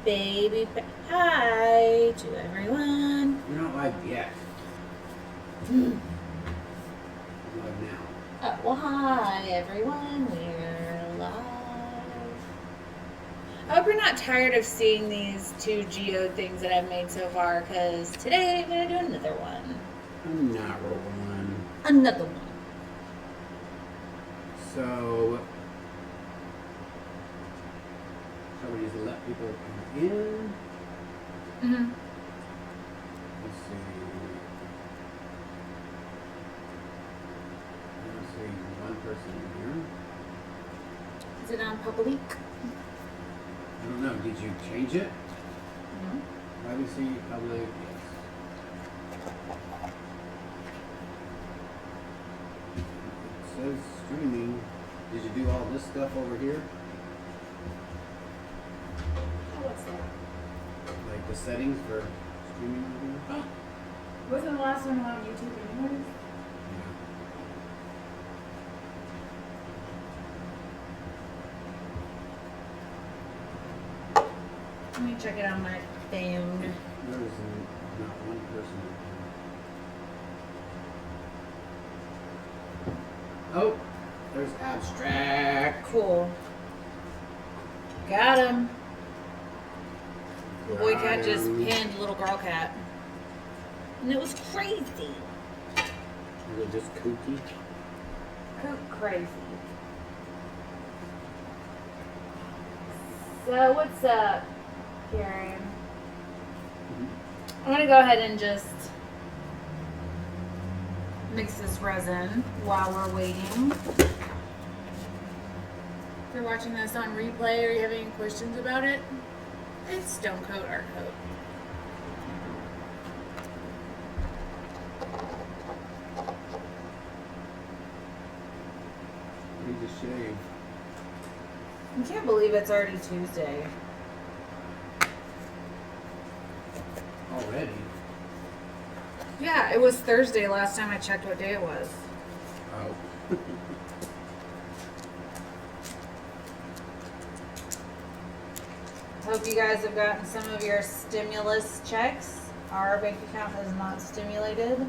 baby. Hi to everyone. You're not live yet. Mm. I'm live now. Well, hi everyone. We're live. I hope you're not tired of seeing these two GEODE things that I've made so far, because today I'm going to do another one. Another one. Another one. So, shall we just let people come in? Mm-hmm. Let's see. Let's see, one person here. Is it on public? I don't know. Did you change it? No. Privacy, public, yes. It says streaming. Did you do all this stuff over here? Oh, what's that? Like the settings for streaming over here? Oh. Wasn't the last one on YouTube anyways? Let me check it on my phone. There is not one person in here. Oh, there's abstract. Cool. Got him. The boy cat just Got him. pinned little girl cat. And it was crazy. Is it just kooky? Crazy. So what's up, Karen? I'm gonna go ahead and just mix this resin while we're waiting. If you're watching this on replay or you have any questions about it, it's Stone Coat Art Coat. Need to shave. I can't believe it's already Tuesday. Already? Yeah, it was Thursday last time I checked what day it was. Oh. Hope you guys have gotten some of your stimulus checks. Our bank account is not stimulated.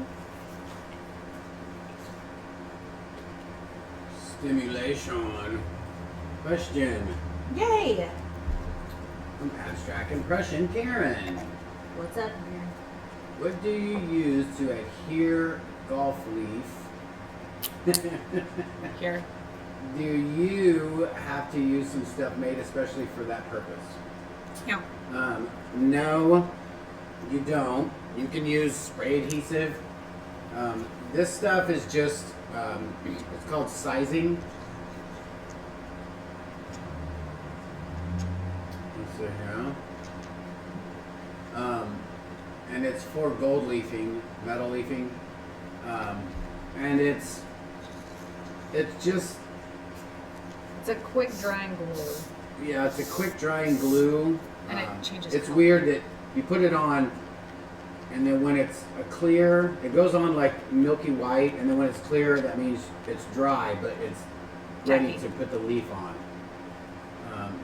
Stimulation. Question. Yay! From Abstract Impression, Karen. What's up here? What do you use to adhere golf leaf? Here. Do you have to use some stuff made especially for that purpose? Yeah. No, you don't. You can use spray adhesive. This stuff is just, it's called sizing. Let's see here. And it's for gold leafing, metal leafing. And it's just, It's a quick drying glue. yeah, it's a quick drying glue. And it changes It's color. weird that you put it on, and then when it's a clear, it goes on like milky white, and then when it's clear, that means it's dry, but it's ready Tacky. to put the leaf on.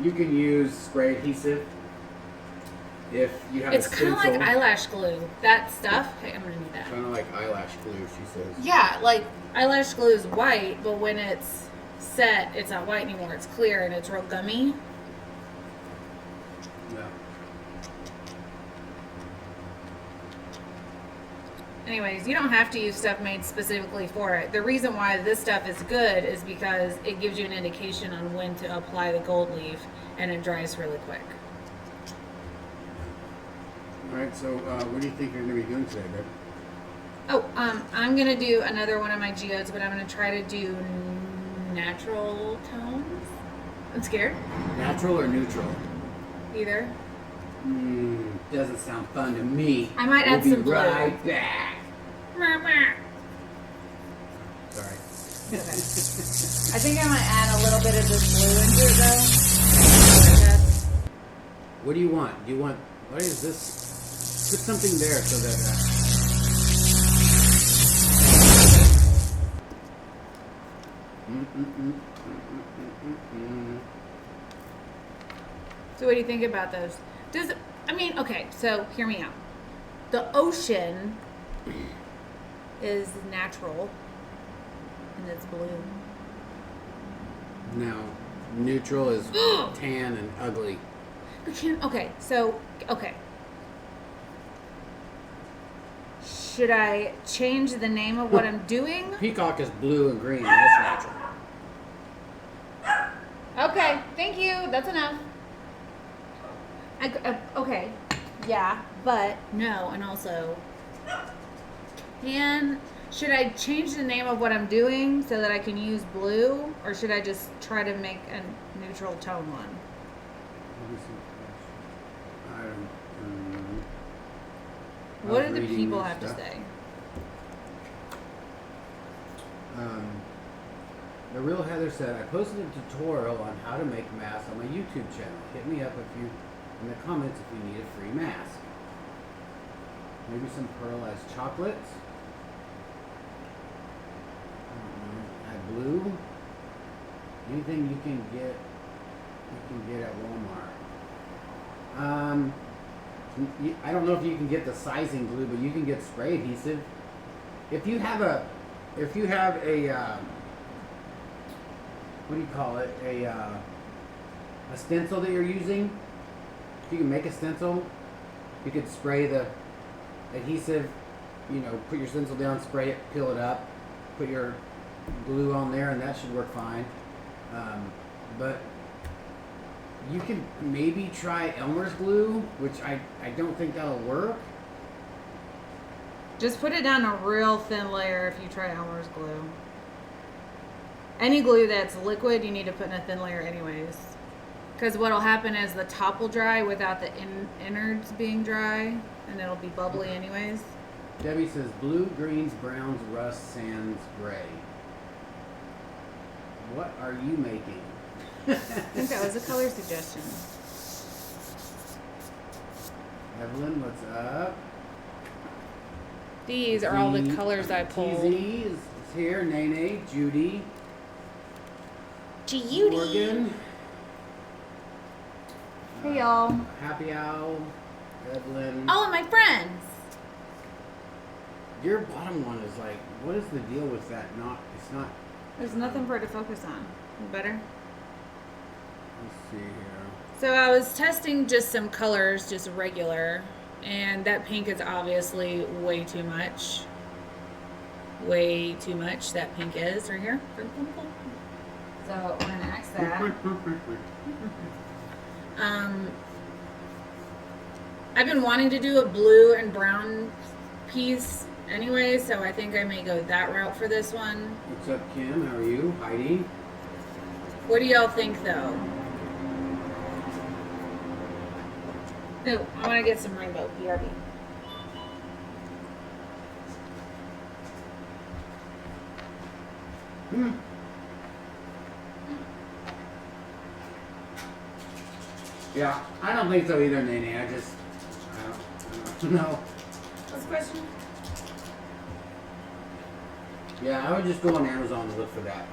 You can use spray adhesive if you have It's a kind stencil. of like eyelash glue. That stuff. Hey, I'm gonna need that. Kind of like eyelash glue, she says. Yeah, like eyelash glue is white, but when it's set, it's not white anymore. It's clear and it's real gummy. Yeah. Anyways, you don't have to use stuff made specifically for it. The reason why this stuff is good is because it gives you an indication on when to apply the gold leaf, and it dries really quick. All right. So, what do you think you're going to be doing today, babe? Oh, I'm gonna do another one of my geodes, but I'm gonna try to do natural tones. I'm scared. Natural or neutral? Either. Doesn't sound fun to me. I might add We'll some be blue. right back. Sorry. Okay. I think I might add a little bit of this blue into it though. What do you want? Do you want, what is this? Put something there so that, So what do you think about those? I mean, okay, so hear me out. The ocean is natural and it's blue. No. Neutral is tan and ugly. Okay. Should I change the name of what I'm doing? Peacock is blue and green. That's natural. Okay, thank you. That's enough. Okay, yeah, but no, and also, should I change the name of what I'm doing so that I can use blue, or should I just try to make a neutral tone one? What do the people have to say? The Real Heather said, I posted a tutorial on how to make masks on my YouTube channel. Hit me up in the comments if you need a free mask. Maybe some pearlized chocolates. Add blue. Anything you can get at Walmart. I don't know if you can get the sizing glue, but you can get spray adhesive. If you have a what do you call it? A stencil that you're using. If you can make a stencil, you could spray the adhesive. You know, put your stencil down, spray it, peel it up, put your glue on there, and that should work fine. But you can maybe try Elmer's glue, which I don't think that'll work. Just put it down a real thin layer if you try Elmer's glue. Any glue that's liquid, you need to put in a thin layer anyways. Because what'll happen is the top will dry without the innards being dry, and it'll be bubbly anyways. Debbie says blue, greens, browns, rust, sands, gray. What are you making? I think that was a color suggestion. Evelyn, what's up? These are all the colors I pulled. TZ is here. Nene, Judy. GEODE. Morgan. Hey y'all. Happy Owl. Evelyn. All of my friends. Your bottom one is like, what is the deal with that? It's not. There's nothing for it to focus on. Better? Let's see here. So I was testing just some colors, just regular, and that pink is obviously way too much. Way too much, that pink is right here. So we're gonna axe that. I've been wanting to do a blue and brown piece anyway, so I think I may go that route for this one. What's up, Kim? How are you? Heidi? What do y'all think, though? No, I want to get some rainbow BRB. Yeah, I don't think so either, Nene. I don't know. What's the question? Yeah, I would just go on Amazon and look for that.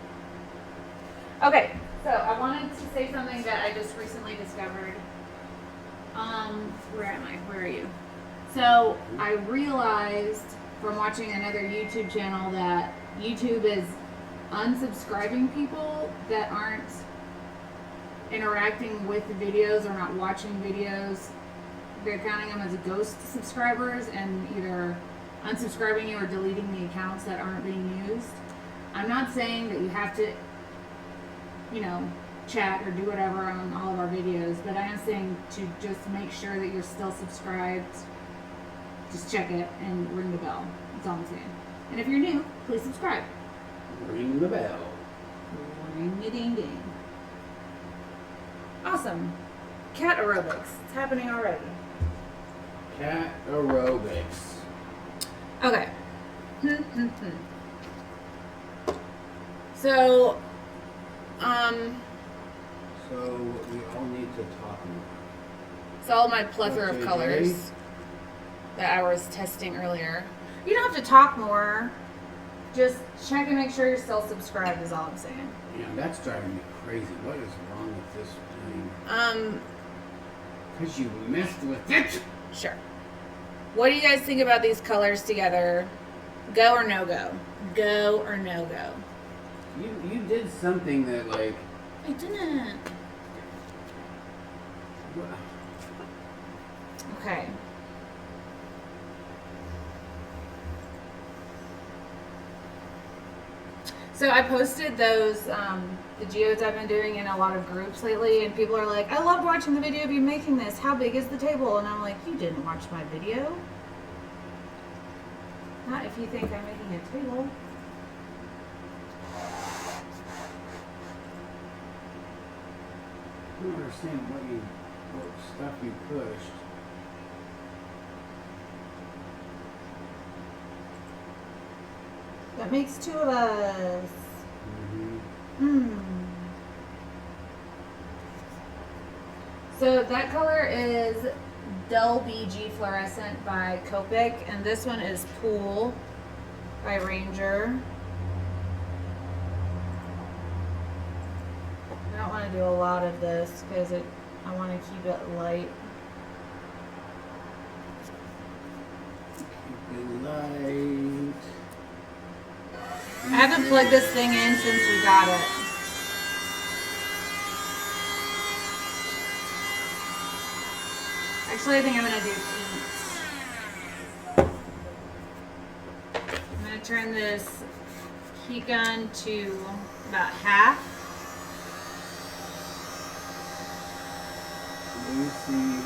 Okay, so I wanted to say something that I just recently discovered. Where am I? Where are you? So I realized from watching another YouTube channel that YouTube is unsubscribing people that aren't interacting with the videos or not watching videos. They're counting them as ghost subscribers and either unsubscribing you or deleting the accounts that aren't being used. I'm not saying that you have to, you know, chat or do whatever on all of our videos, but I am saying to just make sure that you're still subscribed. Just check it and ring the bell. That's all I'm saying. And if you're new, please subscribe. Ring the bell. Ring a ding ding. Awesome. Cat aerobics. It's happening already. Cat aerobics. Okay. So, So we all need to talk more. it's all my plethora of colors that I was testing earlier. You don't have to talk more. Just check and make sure you're still subscribed is all I'm saying. Yeah, that's driving me crazy. What is wrong with this thing? Because you messed with it. Sure. What do you guys think about these colors together? Go or no go? Go or no go? You did something that like. I didn't. Okay. So I posted those, the geodes I've been doing in a lot of groups lately, and people are like, I loved watching the video of you making this. How big is the table? And I'm like, you didn't watch my video. Not if you think I'm making a table. I don't understand what stuff you pushed. That makes two of us. Mm-hmm. So that color is Dull BG Fluorescent by Copic, and this one is Pool by Ranger. I don't want to do a lot of this because I want to keep it light. Keep it light. I haven't plugged this thing in since we got it. Actually, I think I'm going to do heat. I'm going to turn this heat gun to about half. Let me see.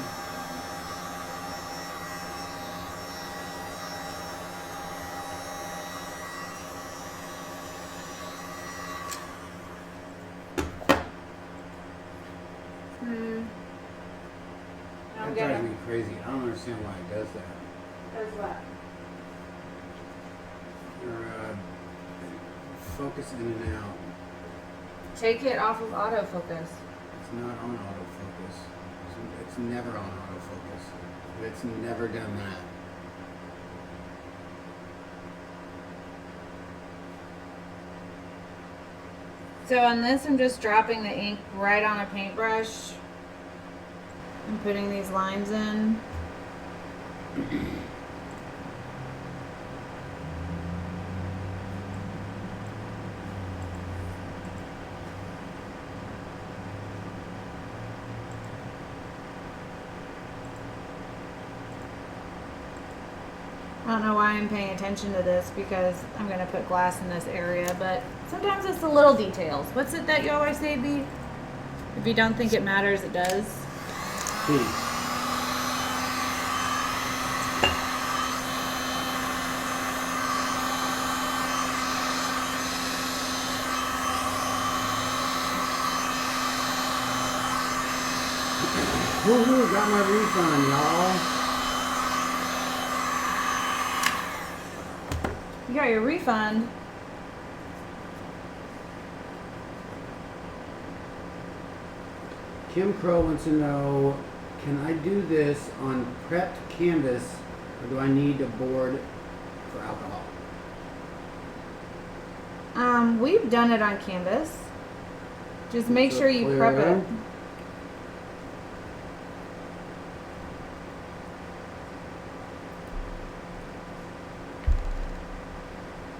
That drives me crazy. I don't understand why it does that. Does what? Your focus in and out. Take it off of autofocus. It's not on autofocus. It's never on autofocus. It's never done that. So on this, I'm just dropping the ink right on a paintbrush and putting these lines in. I don't know why I'm paying attention to this because I'm going to put glass in this area, but sometimes it's the little details. What's it that you always say, B? If you don't think it matters, it does. See. Woohoo, got my refund, y'all. You got your refund. Kim Crow wants to know, can I do this on prepped canvas or do I need a board for alcohol? We've done it on canvas. Just make sure you prep it.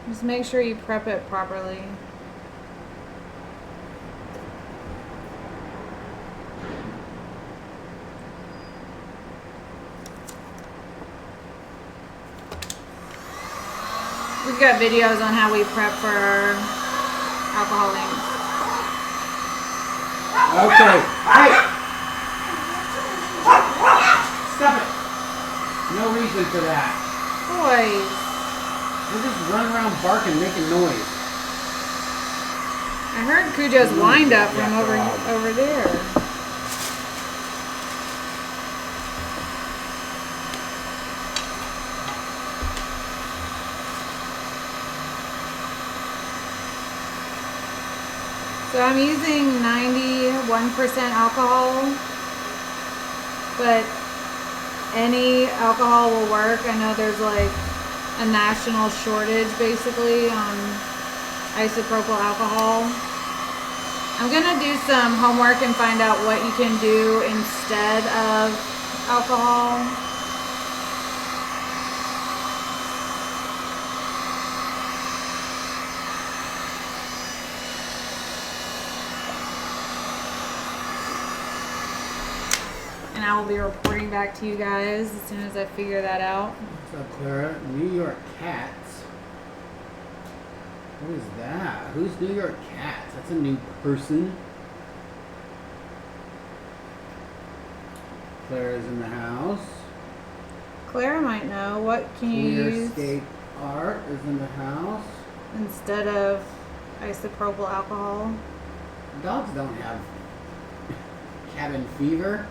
Just make sure you prep it properly. We've got videos on how we prep for alcohol inks. Okay, hey! Stop it! No reason for that. Boys. We're just running around barking, making noise. I heard Cujo's wind up from over there. So I'm using 91% alcohol, but any alcohol will work. I know there's like a national shortage basically on isopropyl alcohol. I'm gonna do some homework and find out what you can do instead of alcohol. And I will be reporting back to you guys as soon as I figure that out. What's up, Clara? New York Cats. What is that? Who's New York Cats? That's a new person. Clara's in the house. Clara might know. What can you use Clearscape Art is in the house. instead of isopropyl alcohol? Dogs don't have cabin fever.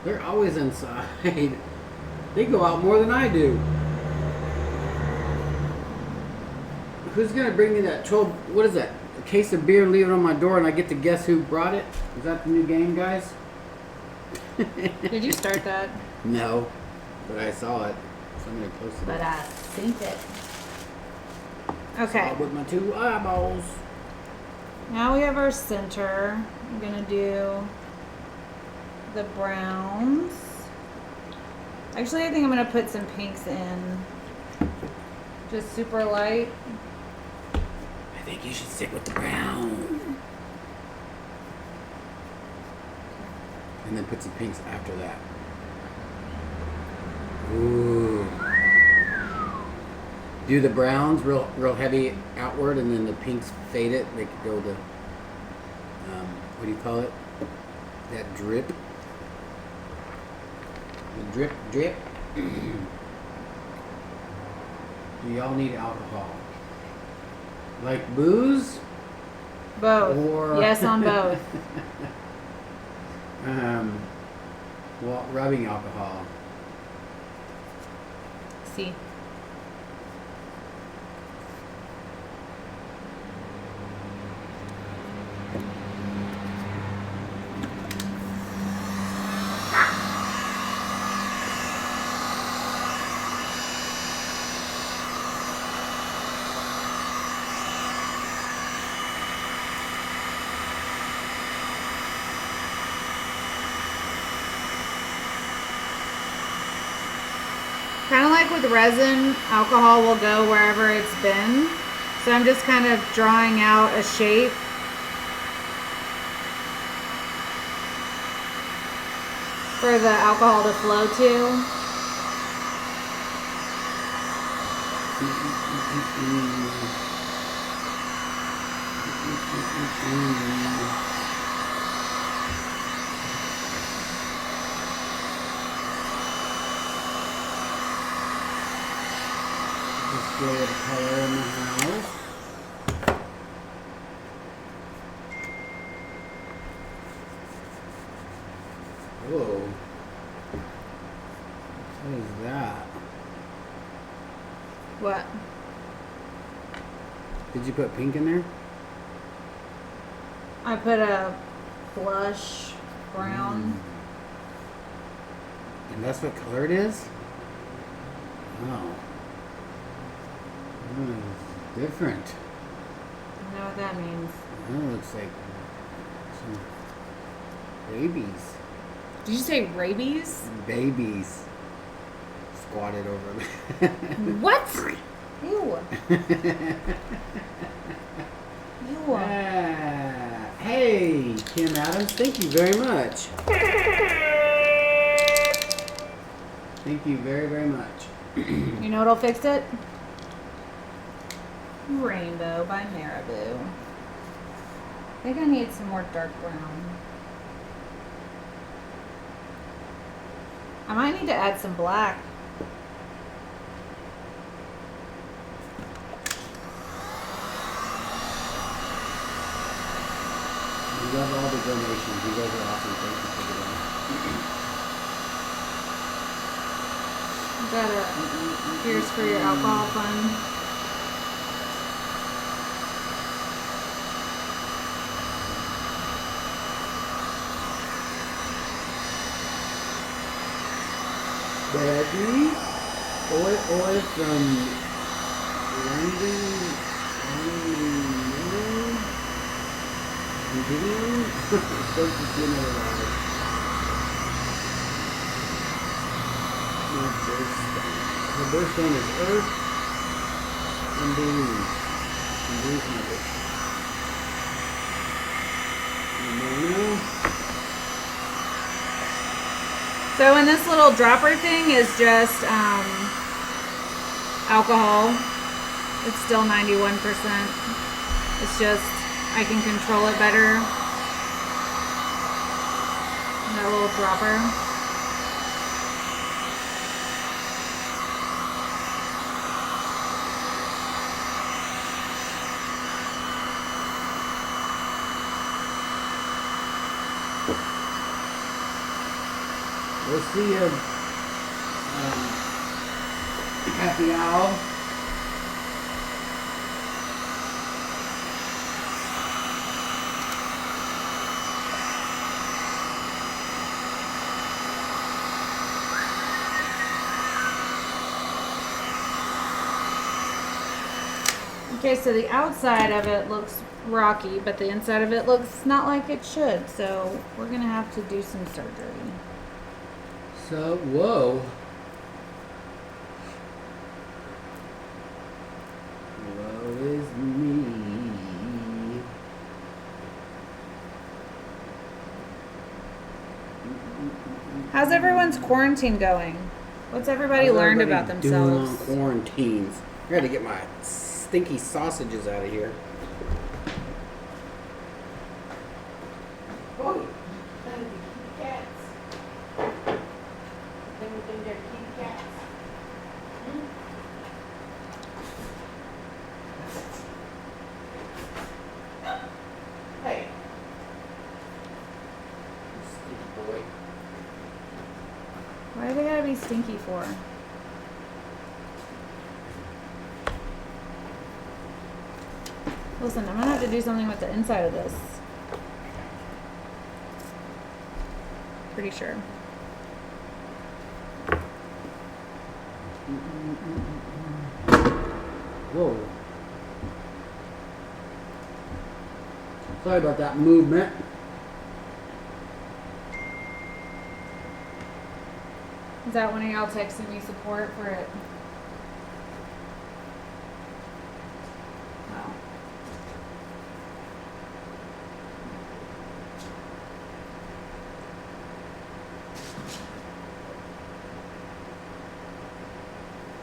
They're always inside. They go out more than I do. Who's gonna bring me that 12? What is that? A case of beer and leave it on my door, and I get to guess who brought it? Is that the new game, guys? Did you start that? No, but I saw it. Somebody posted But it. I synced it. Saw Okay. it with my 2 eyeballs. Now we have our center. I'm gonna do the browns. Actually, I think I'm gonna put some pinks in. Just super light. I think you should stick with the brown. And then put some pinks after that. Ooh. Do the browns real heavy outward, and then the pinks fade it. Make it go to what do you call it? That drip. The drip, drip. Do y'all need alcohol? Like booze? Both. Or Yes on both. well, rubbing alcohol. See. Kind of like with resin, alcohol will go wherever it's been. So I'm just kind of drawing out a shape. For the alcohol to flow to. Just throw a color in the house. Whoa. What is that? What? Did you put pink in there? I put a blush brown. And that's what color it is? Oh. It's different. I know what that means. That looks like some babies. Did you say rabies? Babies squatted over me. What? Ew. Ew. Hey, Kim Adams, thank you very much. Thank you very, very much. You know what'll fix it? Rainbow by Marabou. I think I need some more dark brown. I might need to add some black. We love all the donations. You guys are awesome. Thank you for doing Got a Here's for your alcohol fund. Daddy, oi from London. Start to see another light. The birthstone is earth and blues. And blues nuggets. So, and this little dropper thing is just alcohol. It's still 91%. It's just, I can control it better. That little dropper. We'll see you, Happy Owl. Okay, so the outside of it looks rocky, but the inside of it looks not like it should. So we're gonna have to do some surgery. So, whoa. Woe is me. How's everyone's quarantine going? What's everybody learned about themselves? Doing on quarantines. I gotta get my stinky sausages out of here. Oh, cats. Think they're kitty cats. Hey. You stinky boy. Why do they gotta be stinky for? Listen, I'm gonna have to do something with the inside of this. Pretty sure. Whoa. Sorry about that movement. Is that one of y'all texting me support for it? Oh.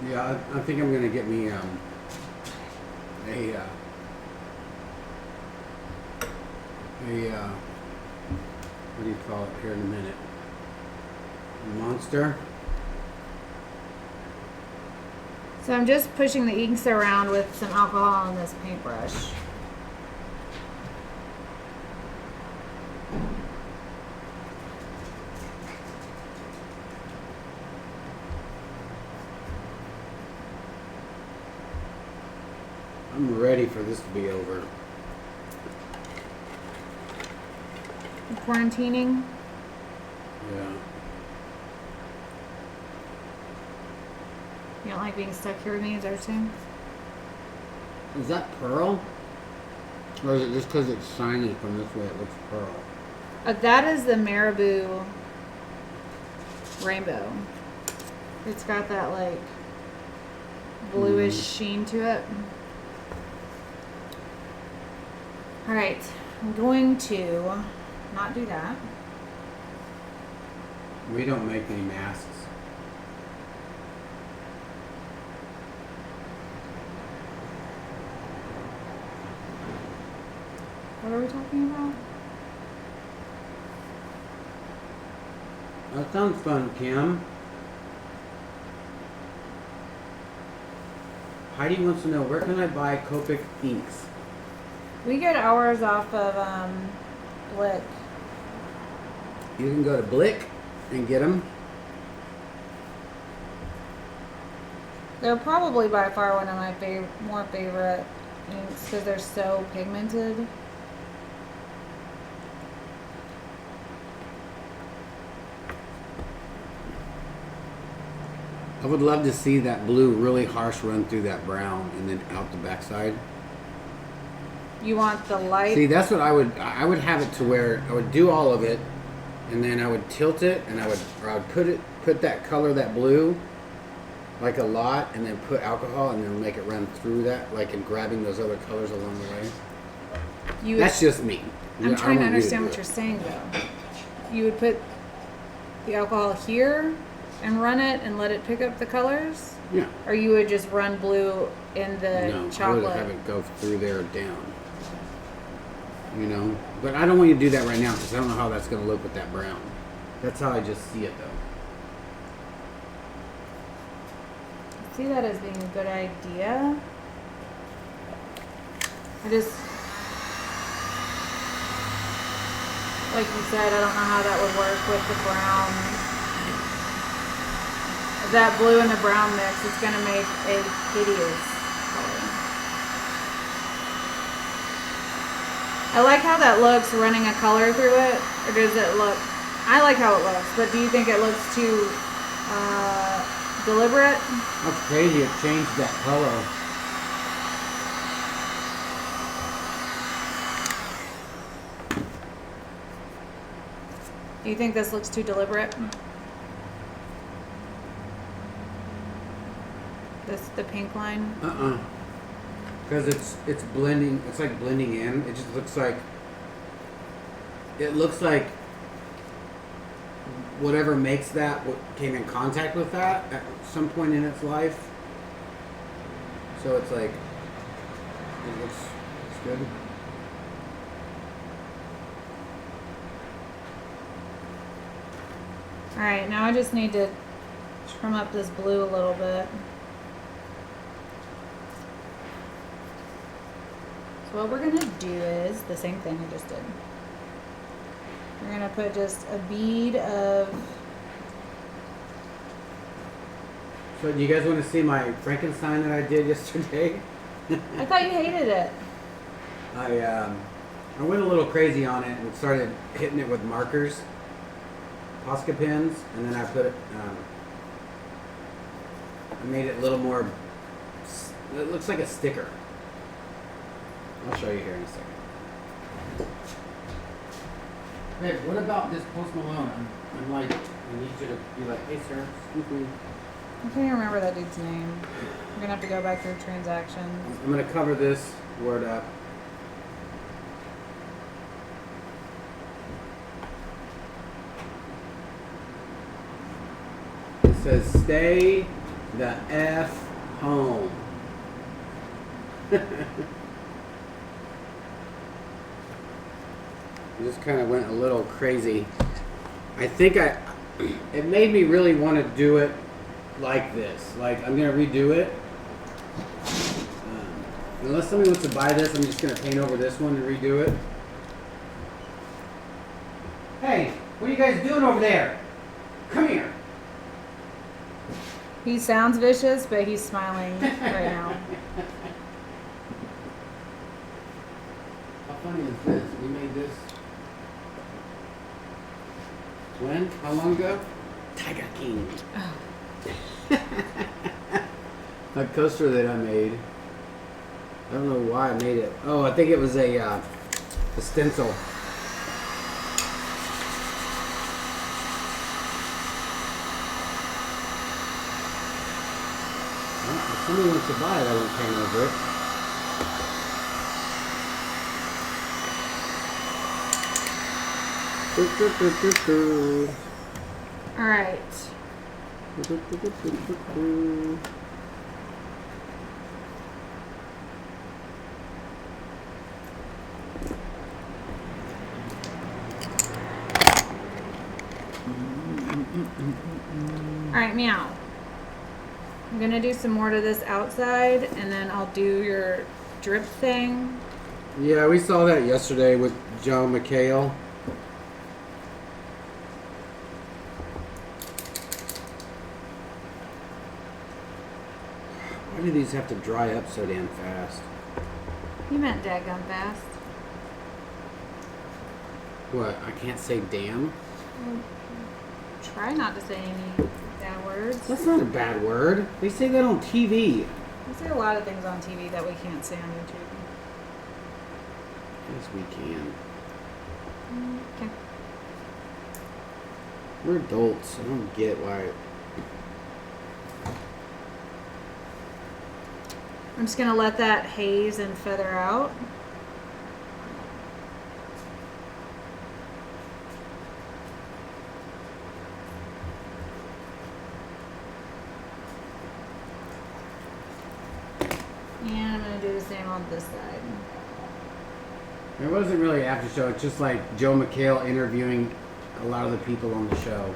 Yeah, I think I'm gonna get me a what do you call it here in a minute? Monster. So I'm just pushing the inks around with some alcohol on this paintbrush. I'm ready for this to be over. Quarantining. Yeah. You don't like being stuck here with me, is that what you're saying? Is that pearl? Or is it just because it's shiny from this way it looks pearl? That is the Marabou rainbow. It's got that like bluish sheen to it. Alright, I'm going to not do that. We don't make any masks. What are we talking about? That sounds fun, Kim. Heidi wants to know, where can I buy Copic inks? We get ours off of Blick. You can go to Blick and get them. They're probably by far one of my more favorite inks because they're so pigmented. I would love to see that blue really harsh run through that brown and then out the backside. You want the light? See, that's what I would have it to where I would do all of it, and then I would tilt it, and I would put that color, that blue, like a lot, and then put alcohol, and then make it run through that, like in grabbing those other colors along the way. That's just me. I'm trying to understand what you're saying though. You would put the alcohol here and run it and let it pick up the colors? Yeah. Or you would just run blue in the chocolate? No, I would have it go through there or down. You know? But I don't want you to do that right now because I don't know how that's going to look with that brown. That's how I just see it though. I see that as being a good idea. I just, like you said, I don't know how that would work with the brown. That blue and the brown mix, it's going to make a hideous color. I like how that looks running a color through it, or does it look, I like how it looks, but do you think it looks too deliberate? That's crazy, it changed that color. Do you think this looks too deliberate? The pink line? Because it's blending, it's like blending in. It just looks like, whatever makes that, what came in contact with that at some point in its life. So it's like, it looks good. Alright, now I just need to trim up this blue a little bit. So what we're going to do is the same thing I just did. We're going to put just a bead of... So do you guys want to see my Frankenstein that I did yesterday? I thought you hated it. I went a little crazy on it and started hitting it with markers. Posca pins, and then I put it, I made it a little more, it looks like a sticker. I'll show you here in a second. Hey, what about this Post Malone? I'm like, I need you to be like, hey sir, excuse me. I can't even remember that dude's name. I'm going to have to go back through transactions. I'm going to cover this word up. It says, stay the F home. I just kind of went a little crazy. I think it made me really want to do it like this. Like, I'm going to redo it. Unless somebody wants to buy this, I'm just going to paint over this one and redo it. Hey, what are you guys doing over there? Come here. He sounds vicious, but he's smiling right now. How funny is this? We made this. When? How long ago? Tiger King. Oh. A coaster that I made. I don't know why I made it. Oh, I think it was a stencil. Well, if somebody wants to buy it, I won't paint over it. All right. All right, meow. I'm gonna do some more to this outside, and then I'll do your drip thing. Yeah, we saw that yesterday with Joe McHale. Why do these have to dry up so damn fast? You meant dadgum fast. What? I can't say damn? Try not to say any bad words. That's not a bad word. They say that on TV. We say a lot of things on TV that we can't say on YouTube. Yes, we can. Okay. We're adults. I don't get why. I'm just gonna let that haze and feather out. And I'm gonna do the same on this side. It wasn't really an after show. It's just like Joe McHale interviewing a lot of the people on the show.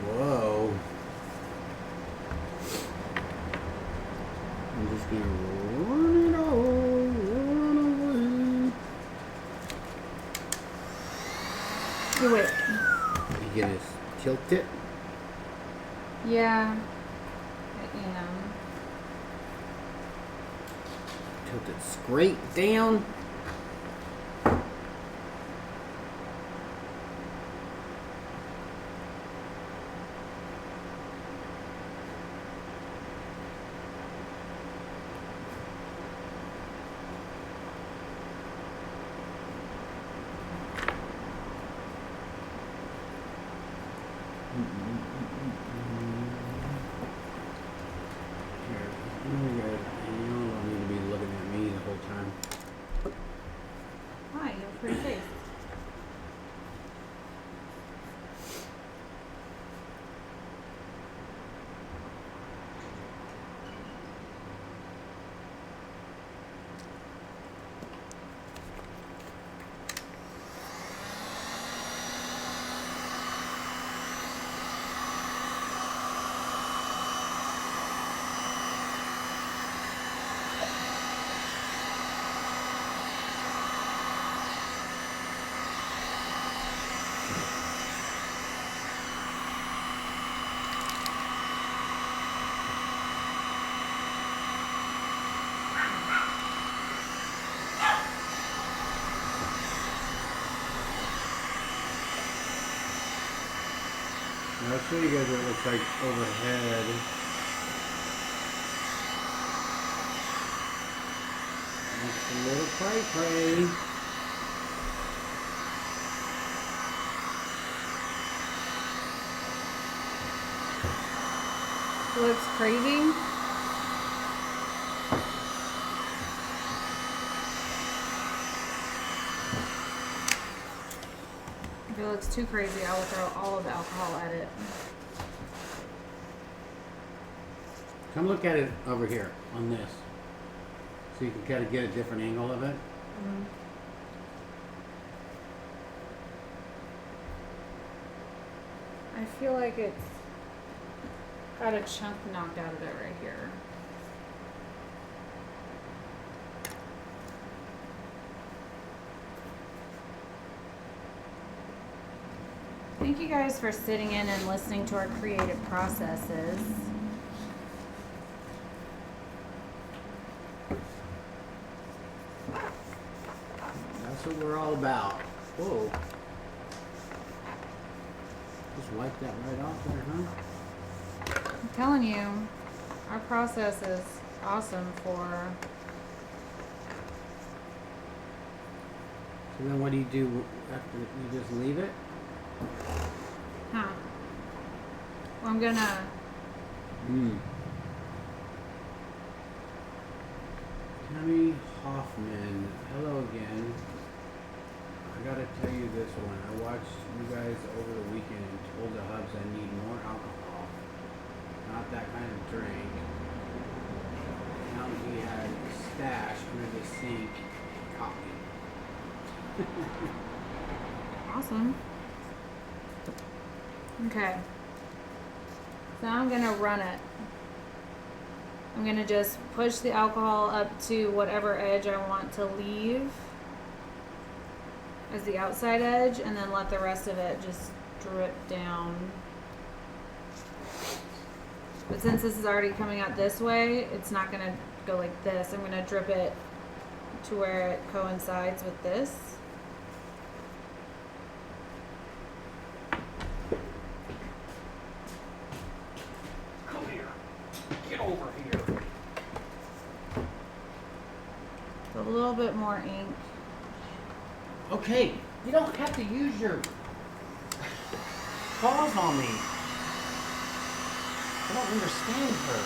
Whoa. I'm just gonna run it all, run away. Oh, wait. You gonna tilt it? Yeah. I am. Tilt it straight down. Hi, you have a pretty face. I'll show you guys what it looks like overhead. It's a little cray-cray. Looks crazy. If it looks too crazy, I will throw all of the alcohol at it. Come look at it over here on this. So you can kind of get a different angle of it. I feel like it's got a chunk knocked out of it right here. Thank you guys for sitting in and listening to our creative processes. That's what we're all about. Whoa. Just wipe that right off there, huh? I'm telling you, our process is awesome for... So then what do you do after you just leave it? Huh. Well, I'm gonna... Tammy Hoffman, hello again. I gotta tell you this one. I watched you guys over the weekend and told the hubs I need more alcohol. Not that kind of drink. Now he had stash under the sink. Caught me. Awesome. Okay. So now I'm gonna run it. I'm gonna just push the alcohol up to whatever edge I want to leave as the outside edge, and then let the rest of it just drip down. But since this is already coming out this way, it's not gonna go like this. I'm gonna drip it to where it coincides with this. Get over here. A little bit more ink. Okay, you don't have to use your paws on me. I don't understand her.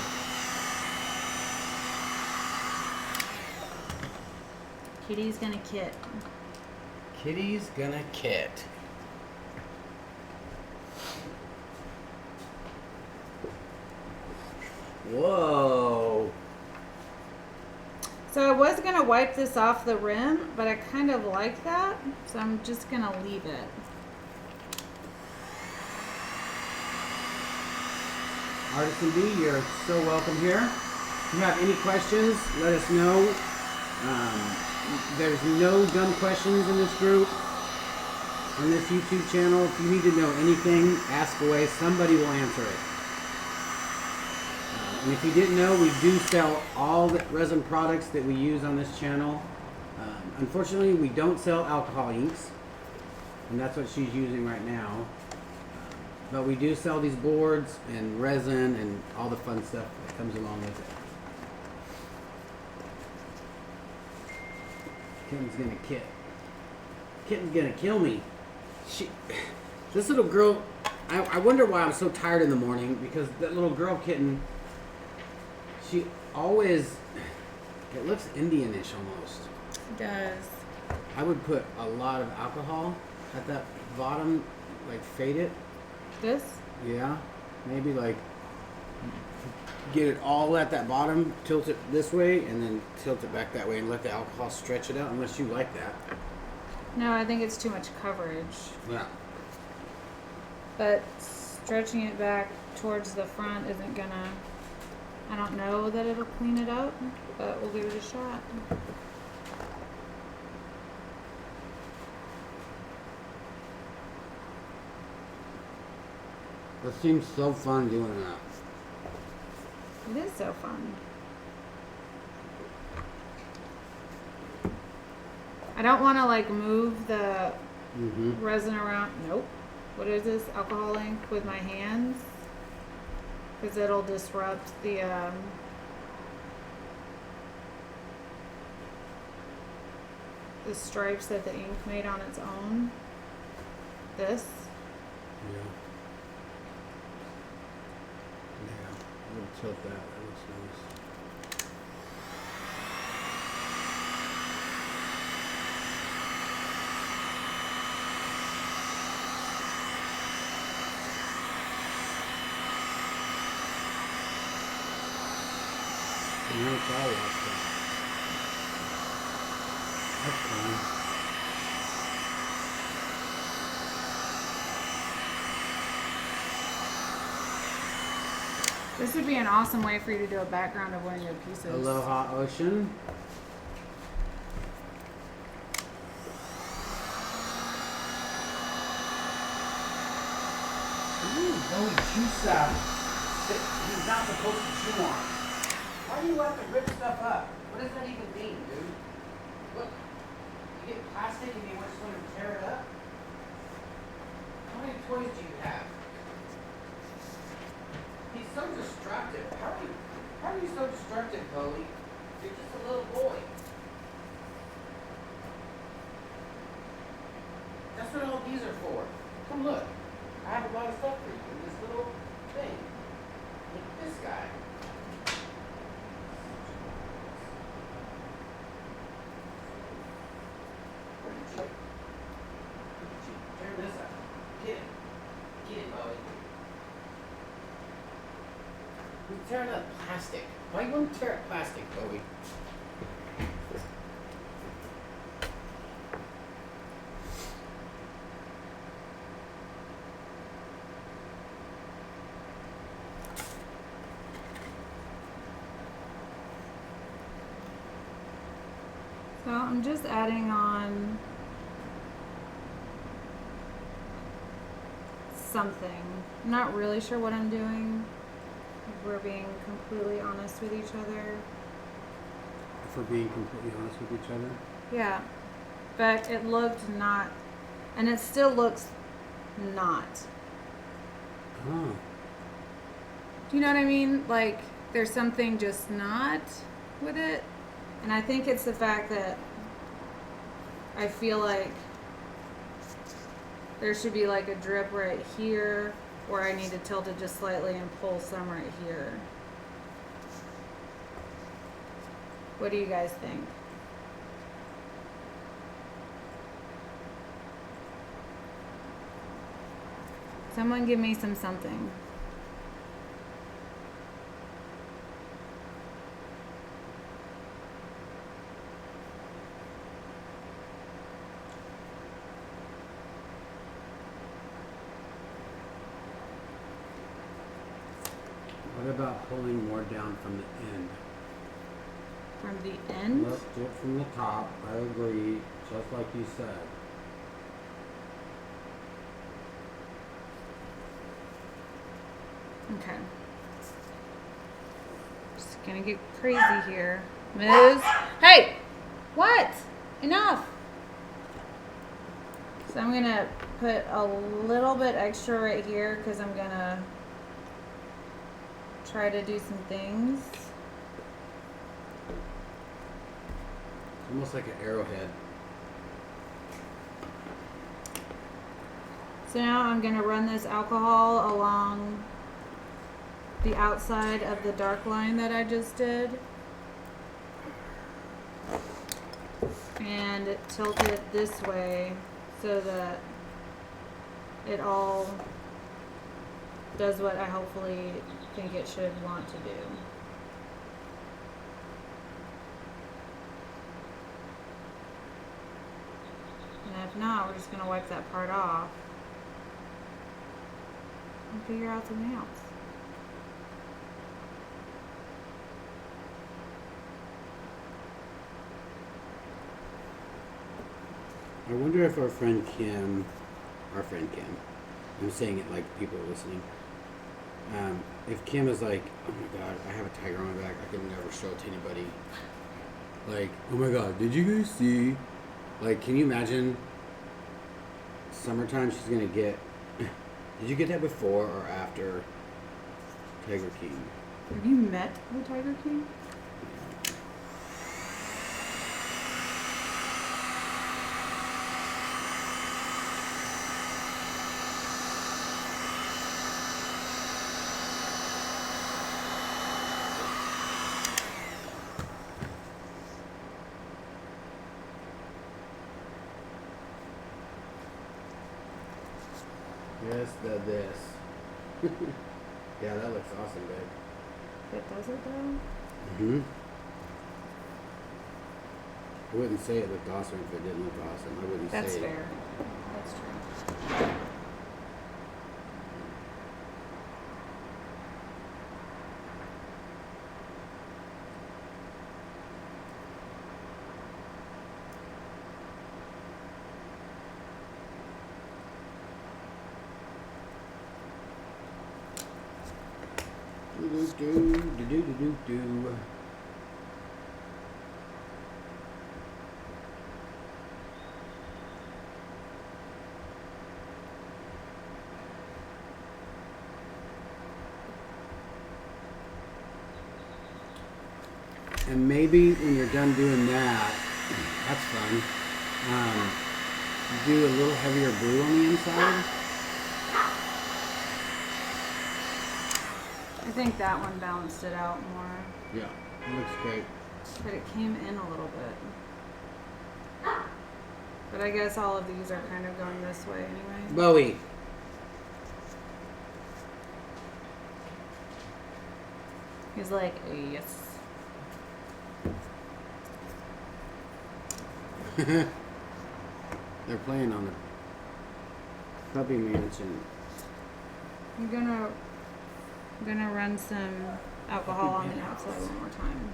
Kitty's gonna kit. Kitty's gonna kit. Whoa. So I was gonna wipe this off the rim, but I kind of like that, so I'm just gonna leave it. Artisan B, you're so welcome here. If you have any questions, let us know. There's no dumb questions in this group, on this YouTube channel. If you need to know anything, ask away. Somebody will answer it. And if you didn't know, we do sell all the resin products that we use on this channel. Unfortunately, we don't sell alcohol inks, and that's what she's using right now. But we do sell these boards and resin and all the fun stuff that comes along with it. Kitten's gonna kit. Kitten's gonna kill me. This little girl, I wonder why I'm so tired in the morning, because that little girl kitten, she always, it looks Indianish almost. It does. I would put a lot of alcohol at that bottom, like fade it. This? Yeah, maybe like get it all at that bottom, tilt it this way, and then tilt it back that way, and let the alcohol stretch it out. Unless you like that. No, I think it's too much coverage. Yeah. But stretching it back towards the front isn't gonna. I don't know that it'll clean it up, but we'll give it a shot. It seems so fun doing that. It is so fun. I don't want to like move the resin around. Nope. What is this? Alcohol ink with my hands, because it'll disrupt the stripes that the ink made on its own. This. Yeah. Yeah. I'm gonna tilt that. That looks nice. And now it's all washed out. That's fine. This would be an awesome way for you to do a background of one of your pieces. Aloha Ocean. Ooh, Bowie chew that he's not supposed to chew on. Why do you have to rip stuff up? What does that even mean, dude? Look, you get plastic and you want someone to tear it up? How many toys do you have? He's so destructive. How are you so destructive, Bowie? You're just a little boy. That's what all these are for. Come look. I have a lot of stuff for you in this little thing. Look at this guy. Look at you. Look at you. Tear this up. Get it. Get it, Bowie. You're tearing up plastic. Why you want to tear up plastic, Bowie? So I'm just adding on something. I'm not really sure what I'm doing. If we're being completely honest with each other. If we're being completely honest with each other. Yeah. But it looked not, and it still looks not. Oh. Do you know what I mean? Like, there's something just not with it. And I think it's the fact that I feel like there should be like a drip right here, or I need to tilt it just slightly and pull some right here. What do you guys think? Someone give me something. What about pulling more down from the end? From the end? Let's do it from the top. I agree, just like you said. Okay. Just gonna get crazy here. Miz. Hey! What? Enough! So I'm gonna put a little bit extra right here because I'm gonna try to do some things. Almost like an arrowhead. So now I'm gonna run this alcohol along the outside of the dark line that I just did. And tilt it this way so that it all does what I hopefully think it should want to do. And if not, we're just going to wipe that part off and figure out something else. I wonder if our friend Kim, I'm saying it like people are listening, if Kim is like, oh my god, I have a tiger on my back, I can never show it to anybody. Like, oh my god, did you guys see? Like, can you imagine summertime she's gonna get, did you get that before or after Tiger King? Have you met the Tiger King? Yes, this. Yeah, that looks awesome, babe. It does it though? Mm-hmm. I wouldn't say it looked awesome if it didn't look awesome. I wouldn't That's say fair. That's true. Do. And maybe when you're done doing that, that's fun. Do a little heavier blue on the inside. I think that one balanced it out more. Yeah, it looks great. But it came in a little bit. But I guess all of these are kind of going this way anyway. Bowie. He's like, yes. They're playing on the puppy mansion. I'm gonna run some alcohol on the outside one more time.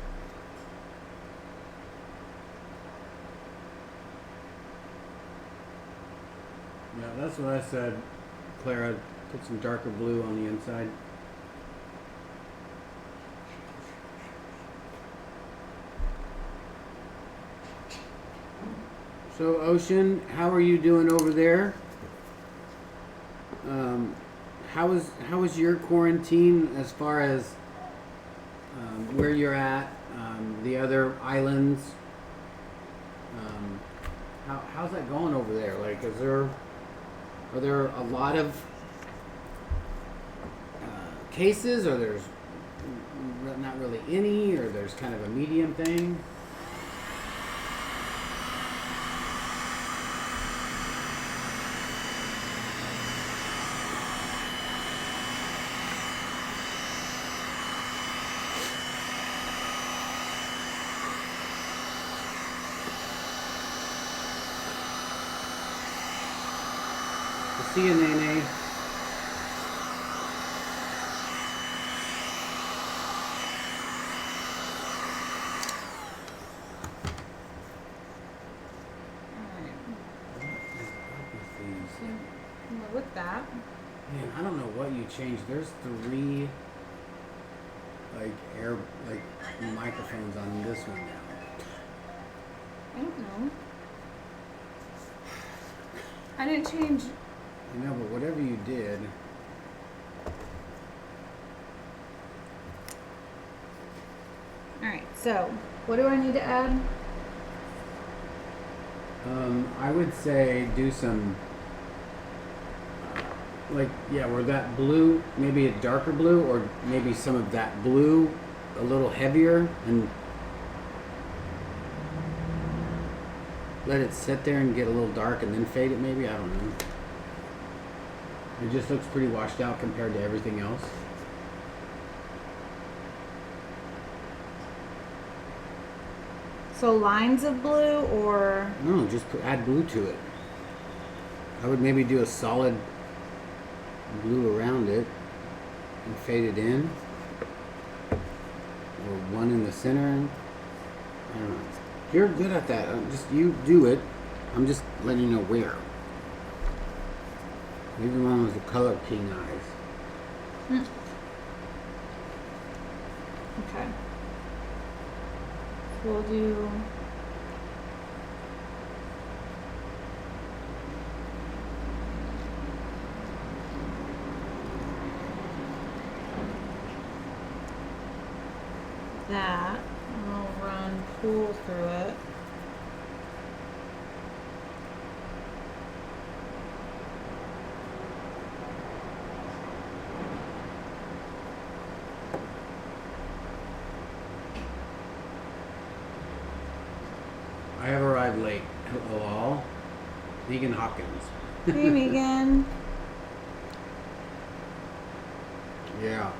Yeah, that's what I said, Clara. Put some darker blue on the inside. So, Ocean, how are you doing over there? How was your quarantine as far as where you're at, the other islands. How's that going over there? Like, are there a lot of cases, or there's not really any, or there's kind of a medium thing? See you, Nene. With that. Man, I don't know what you changed. There's 3 microphones on this one now. I don't know. I didn't change. I know, but whatever you did. Alright, so what do I need to add? I would say do some, where that blue, maybe a darker blue, or maybe some of that blue a little heavier, and let it sit there and get a little dark and then fade it maybe, I don't know. It just looks pretty washed out compared to everything else. So lines of blue, or No, just add blue to it. I would maybe do a solid blue around it and fade it in, or one in the center. I don't know. You're good at that. Just you do it. I'm just letting you know where. Leave them on with the color king eyes. okay. We'll do that. I'll run pool through it. I have arrived late. Hello, Megan Hopkins. Hey, Megan. Yeah.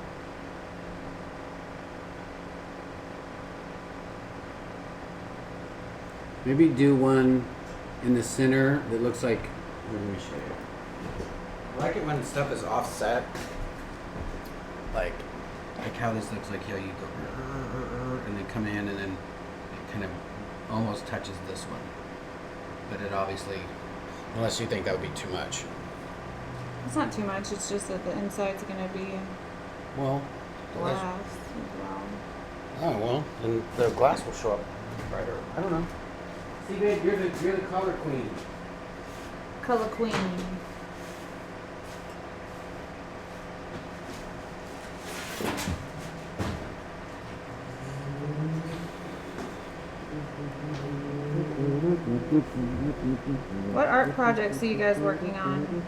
Maybe do one in the center that looks like. Let me show you. I like it when stuff is offset. Like how this looks like. You go and then come in, and then it kind of almost touches this one. But it obviously, unless you think that would be too much. It's not too much. It's just that the inside's gonna be Well, glass as well. oh well, then the glass will show up brighter. I don't know. See, babe, you're the color queen. Color queen. What art projects are you guys working on?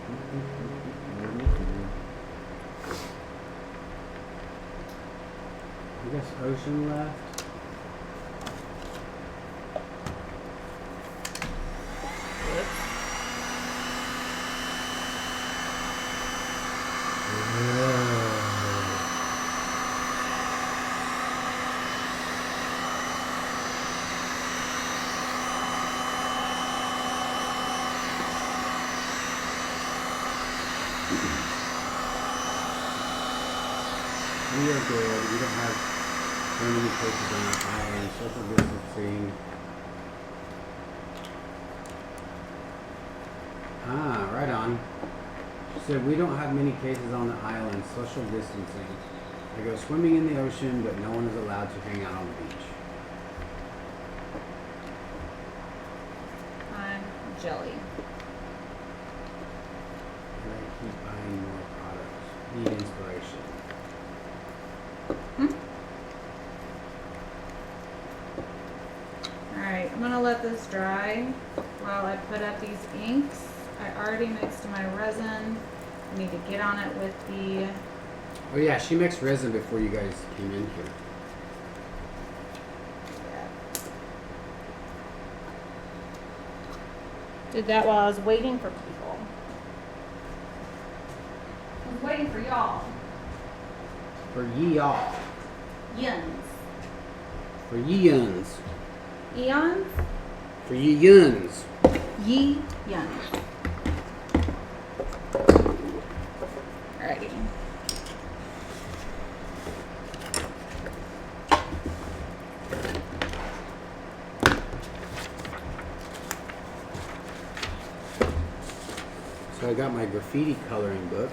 I guess ocean left. We are good. We don't have very many places on our island. Social distancing. Ah, right on. She said we don't have many cases on the island. Social distancing. I go swimming in the ocean, but no one is allowed to hang out on the beach. I'm jelly. And I keep buying more products. Need inspiration. this dry while I put up these inks. I already mixed my resin. I need to get on it with the... Oh yeah, she mixed resin before you guys came in here. Did that while I was waiting for people. I was waiting for y'all. For ye-all. Yuns. For ye-yuns. Eons? For ye-yuns. Ye-yuns. Alrighty. So I got my graffiti coloring book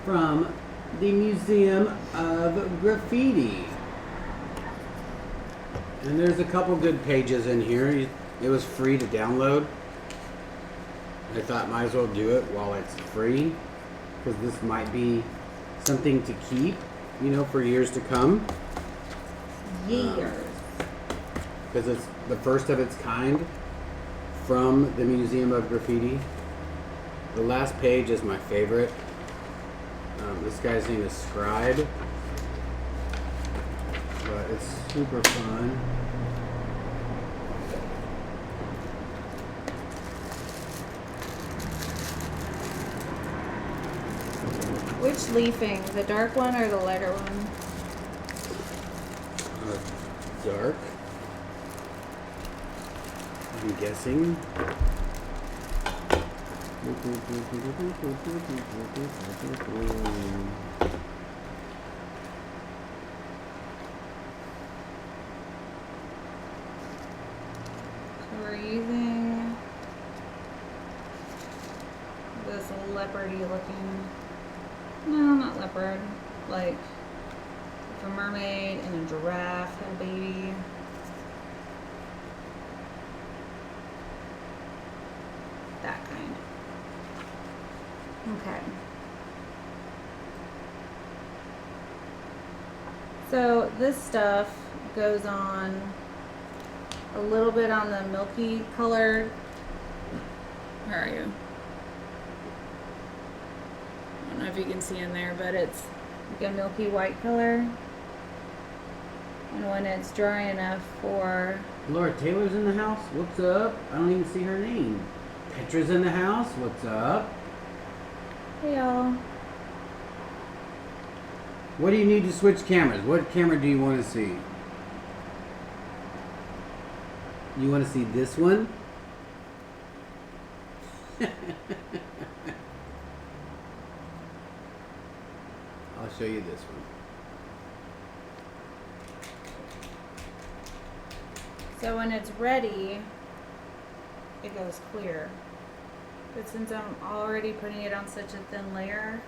from the Museum of Graffiti. And there's a couple good pages in here. It was free to download. I thought might as well do it while it's free, because this might be something to keep, you know, for years to come. Years. Because it's the first of its kind from the Museum of Graffiti. The last page is my favorite. This guy's name is Scribe. But it's super fun. Which leafing? The dark one or the lighter one? Dark. I'm guessing. So we're using this leopardy looking, no, not leopard, like if a mermaid and a giraffe had a baby. That kind. Okay. So this stuff goes on a little bit on the milky color. Where are you? I don't know if you can see in there, but it's like a milky white color. And when it's dry enough for... Laura Taylor's in the house? What's up? I don't even see her name. Petra's in the house? What's up? Hey y'all. What do you need to switch cameras? What camera do you want to see? You want to see this one? I'll show you this one. So when it's ready, it goes clear. But since I'm already putting it on such a thin layer,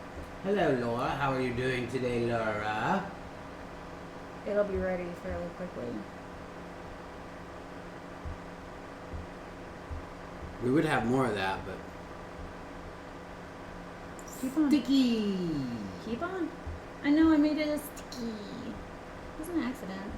Hello, Laura. How are you doing today, Laura? it'll be ready fairly quickly. We would have more of that, but... Keep on. Sticky! Keep on. I know I made it a sticky. It was an accident.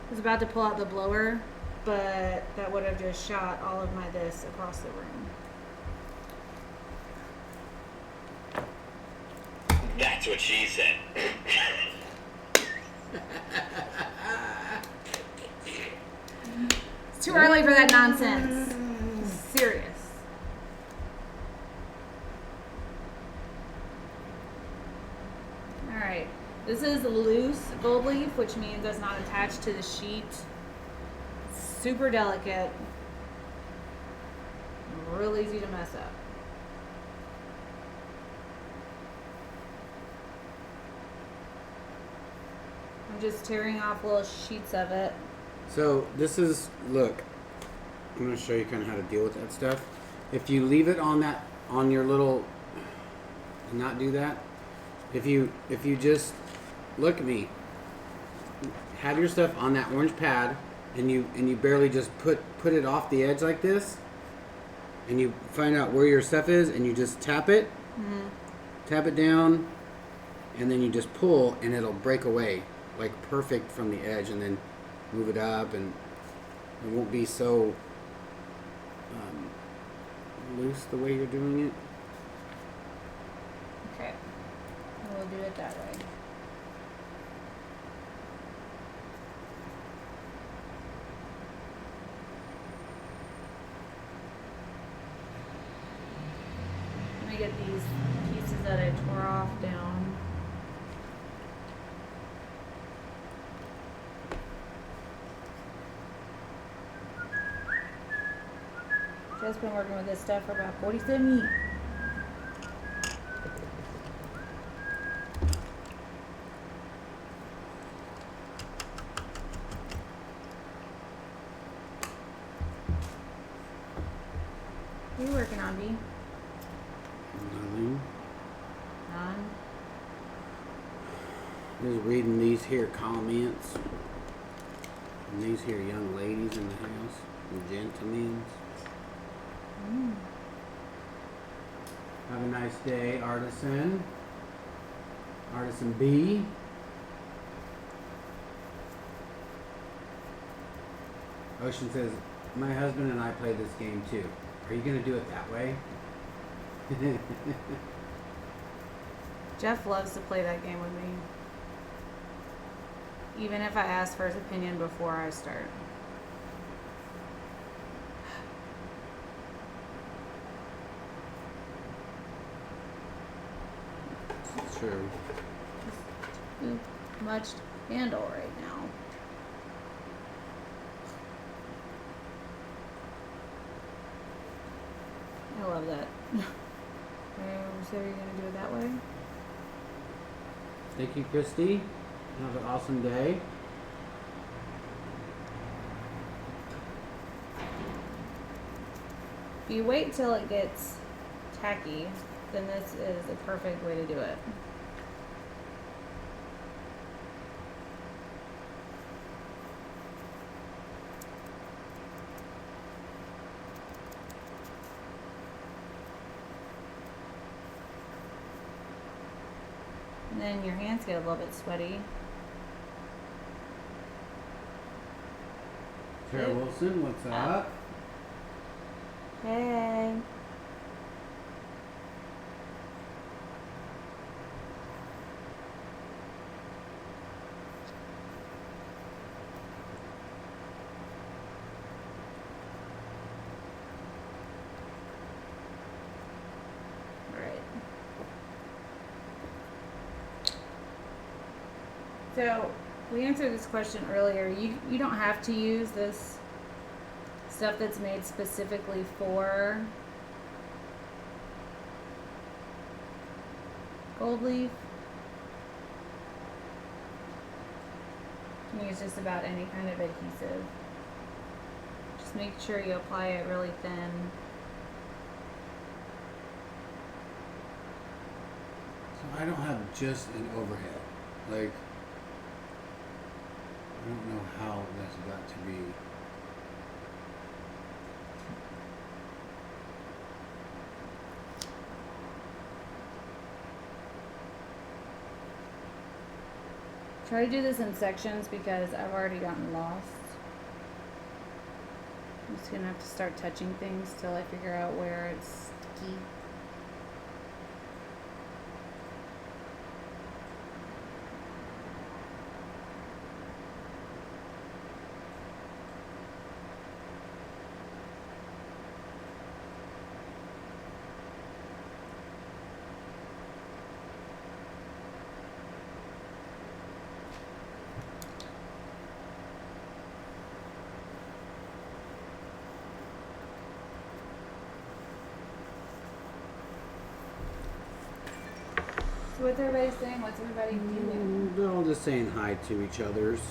I was about to pull out the blower, but that would have just shot all of my this across the room. That's what she said. It's too early for that nonsense. Serious. Alright. This is loose gold leaf, which means it's not attached to the sheet. Super delicate. Real easy to mess up. I'm just tearing off little sheets of it. So, this is... Look. I'm going to show you kind of how to deal with that stuff. if you leave it on your little, not do that. If you just look at me, have your stuff on that orange pad, and you barely just put it off the edge like this, and you find out where your stuff is, and you just tap it, tap it down, and then you just pull, and it'll break away like perfect from the edge, and then move it up, and it won't be so loose the way you're doing it. Okay. We'll do it that way. Let me get these pieces that I tore off down. Just been working with this stuff for about 47 years. What are you working on, B? Nothing. None. Just reading these here comments. And these here young ladies in the house. And gentlemen. Have a nice day, Artisan. Artisan B. Ocean says, my husband and I play this game too. Are you going to do it that way? Jeff loves to play that game with me. Even if I ask for his opinion before I start. It's true. Too much to handle right now. I love that. So you're gonna do it that way? Thank you, Christy. Have an awesome day. If you wait till it gets tacky, then this is a perfect way to do it. And then your hands get a little bit sweaty. Tara Wilson, what's up? Hey. So we answered this question earlier. You don't have to use this stuff that's made specifically for gold leaf. You can use just about any kind of adhesive. Just make sure you apply it really thin. So I don't have just an overhead. Like, I don't know how that's got to be. Try to do this in sections because I've already gotten lost. I'm just gonna have to start touching things till I figure out where it's sticky. So what's everybody saying? What's everybody doing? They're all just saying hi to each other's.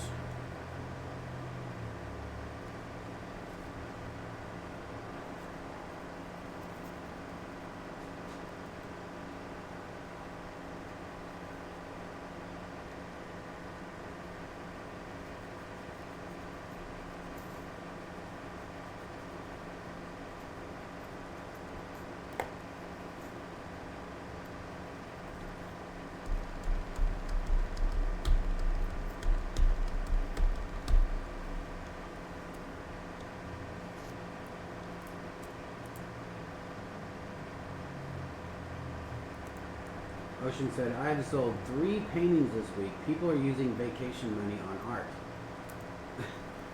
question said, I have sold 3 paintings this week. People are using vacation money on art.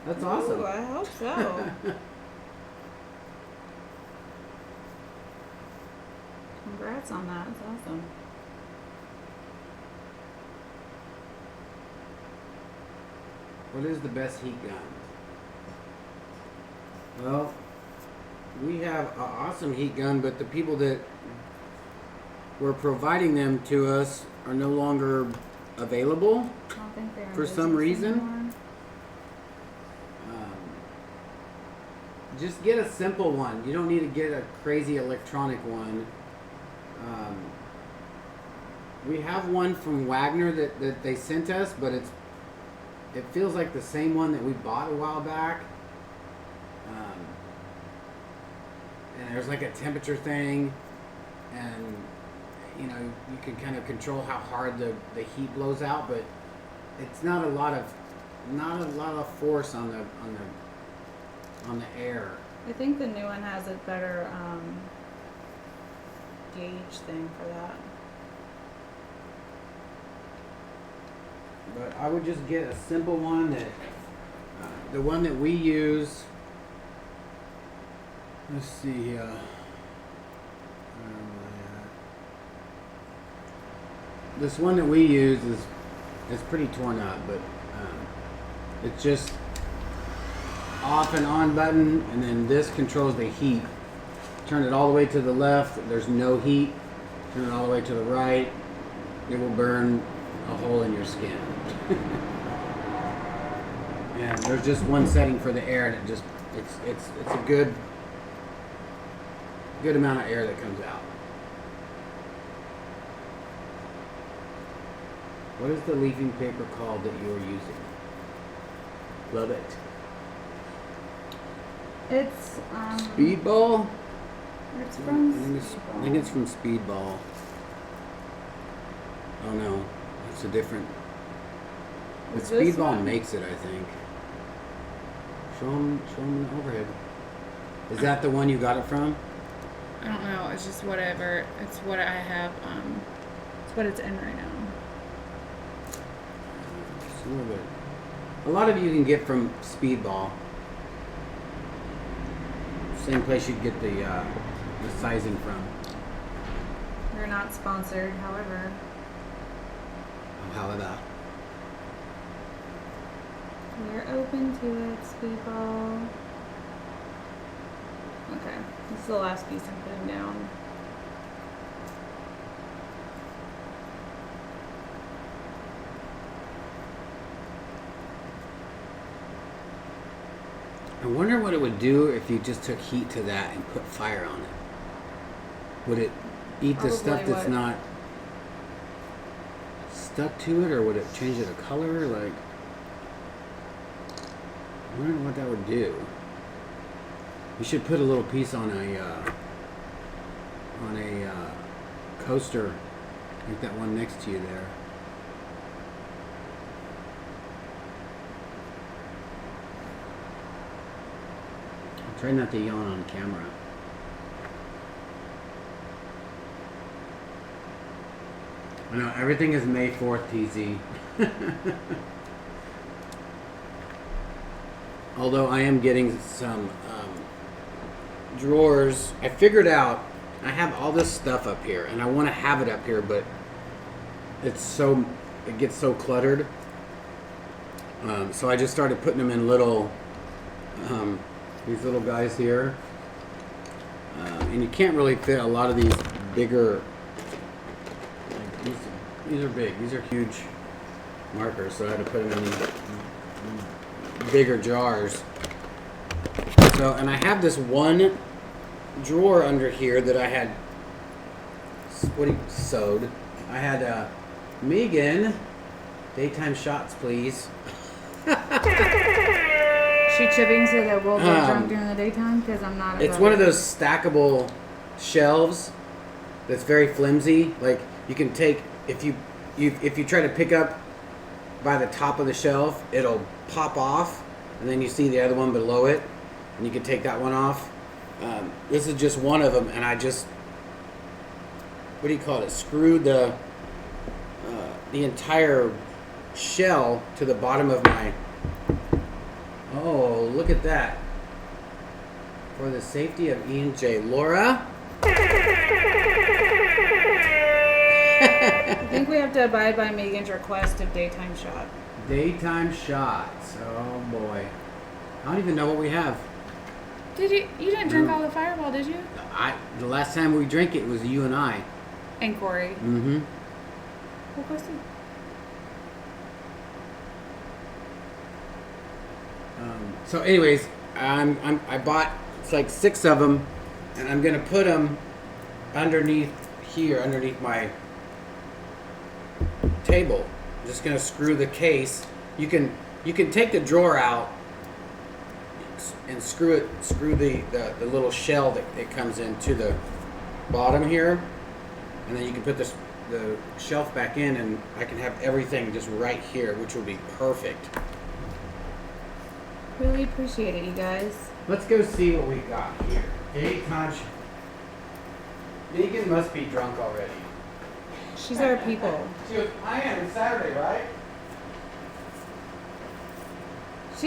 That's awesome. Ooh, I hope so. Congrats on that. That's awesome. What is the best heat gun? Well, we have an awesome heat gun, but the people that were providing them to us are no longer available I don't think they're in for some business reason. anymore. Just get a simple one. You don't need to get a crazy electronic one. We have one from Wagner that they sent us, but it feels like the same one that we bought a while back. And there's like a temperature thing, and you know you can kind of control how hard the heat blows out, but it's not a lot of force on the air. I think the new one has a better gauge thing for that. But I would just get a simple one that the one that we use. Let's see. Where am I at? This one that we use is pretty torn up, but it's just off and on button, and then this controls the heat. Turn it all the way to the left, there's no heat. Turn it all the way to the right, it will burn a hole in your skin. And there's just one setting for the air, and it's a good amount of air that comes out. What is the leafing paper called that you're using? Love it. It's Speedball? It's from I think it's from Speedball. Oh no, it's a different. But Is this Speedball one? makes it, I think. Show them the overhead. Is that the one you got it from? I don't know. It's just whatever. It's what I have. It's what it's in right now. It's a little bit. A lot of you can get from Speedball. Same place you'd get the sizing from. They're not sponsored, however. Oh, how about that? We're open to it, Speedball. Okay, this is the last piece I'm putting down. I wonder what it would do if you just took heat to that and put fire on it. Would it eat the stuff Probably that's would. not stuck to it, or would it change it a color? Like, I wonder what that would do. You should put a little piece on a coaster, like that one next to you there. Try not to yawn on camera. I know everything is May 4th, TZ. Although I am getting some drawers. I figured out I have all this stuff up here, and I want to have it up here, but it gets so cluttered. So I just started putting them in little. These little guys here, and you can't really fit a lot of these bigger. Like these are big. These are huge markers, so I had to put them in these bigger jars. So, and I have this one drawer under here that I had sewed. I had Megan, daytime shots, please. She chipping so that we'll get drunk during the daytime because I'm not. It's one of those stackable shelves that's very flimsy. Like you can take if you try to pick up by the top of the shelf, it'll pop off, and then you see the other one below it, and you can take that one off. This is just one of them, and I just screwed the the entire shell to the bottom of my... Oh, look at that. For the safety of E and J. Laura? I think we have to abide by Megan's request of daytime shot. Daytime shots. Oh boy. I don't even know what we have. Did you? You didn't drink all the Fireball, did you? The last time we drank it was you and I. And Corey. Mm-hmm. What question? So anyways, I bought, it's like 6 of them, and I'm gonna put them underneath here, underneath my table. I'm just gonna screw the case. You can take the drawer out and screw the little shell that it comes into the bottom here, and then you can put the shelf back in, and I can have everything just right here, which will be perfect. Really appreciate it, you guys. Let's go see what we got here. Daytime. Megan must be drunk already. She's our people. She goes, I am. It's Saturday, right?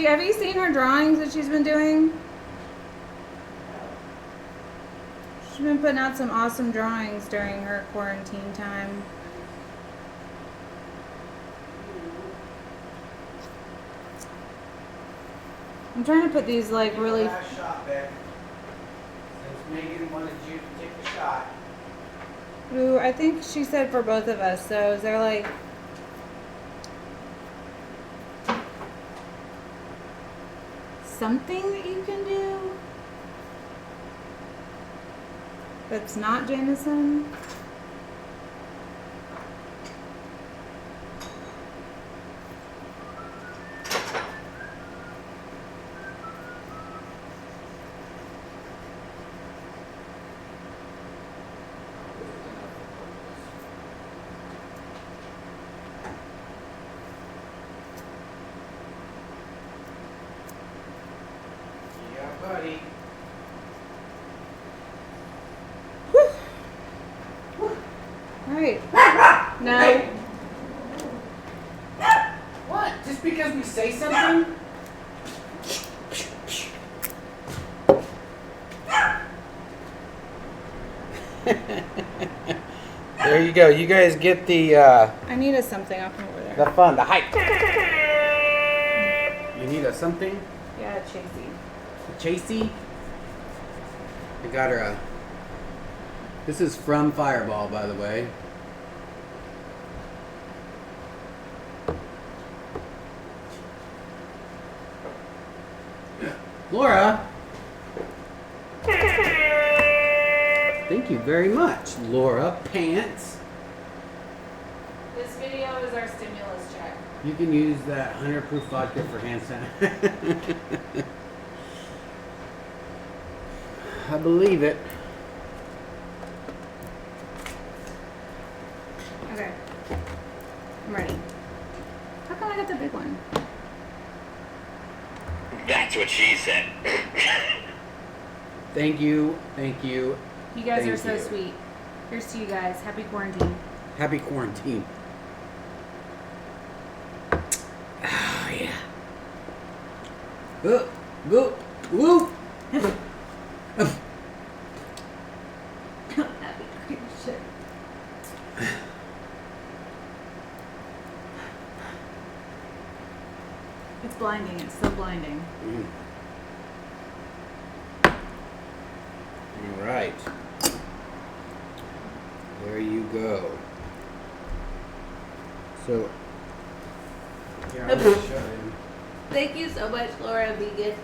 Have you seen her drawings that she's been doing? She's been putting out some awesome drawings during her quarantine time. I'm trying to put these like really... Last shot, Beck. Since Megan wanted you to take the shot. Ooh, I think she said for both of us. So is there like... something that you can do that's not Jameson? Buddy. Alright. No. Hey. What? Just because we say something? There you go. You guys get the I need a something up over there. the fun, the hype. You need a something? Yeah, Chasey. Chasey. I got her a... This is from Fireball, by the way. Laura! Thank you very much, Laura Pants. This video is our stimulus check. You can use that 100 proof vodka for hand sanitizer. I believe it. Okay. I'm ready. How come I got the big one? That's what she said. Thank you. Thank you. You guys Thank are so you. sweet. Here's to you guys. Happy quarantine. Happy quarantine. Oh, yeah. Go. Woo. That'd be great shit. It's blinding. It's so blinding. All right. There you go. So, here, I'm gonna show you. Thank you so much, Laura. Be good.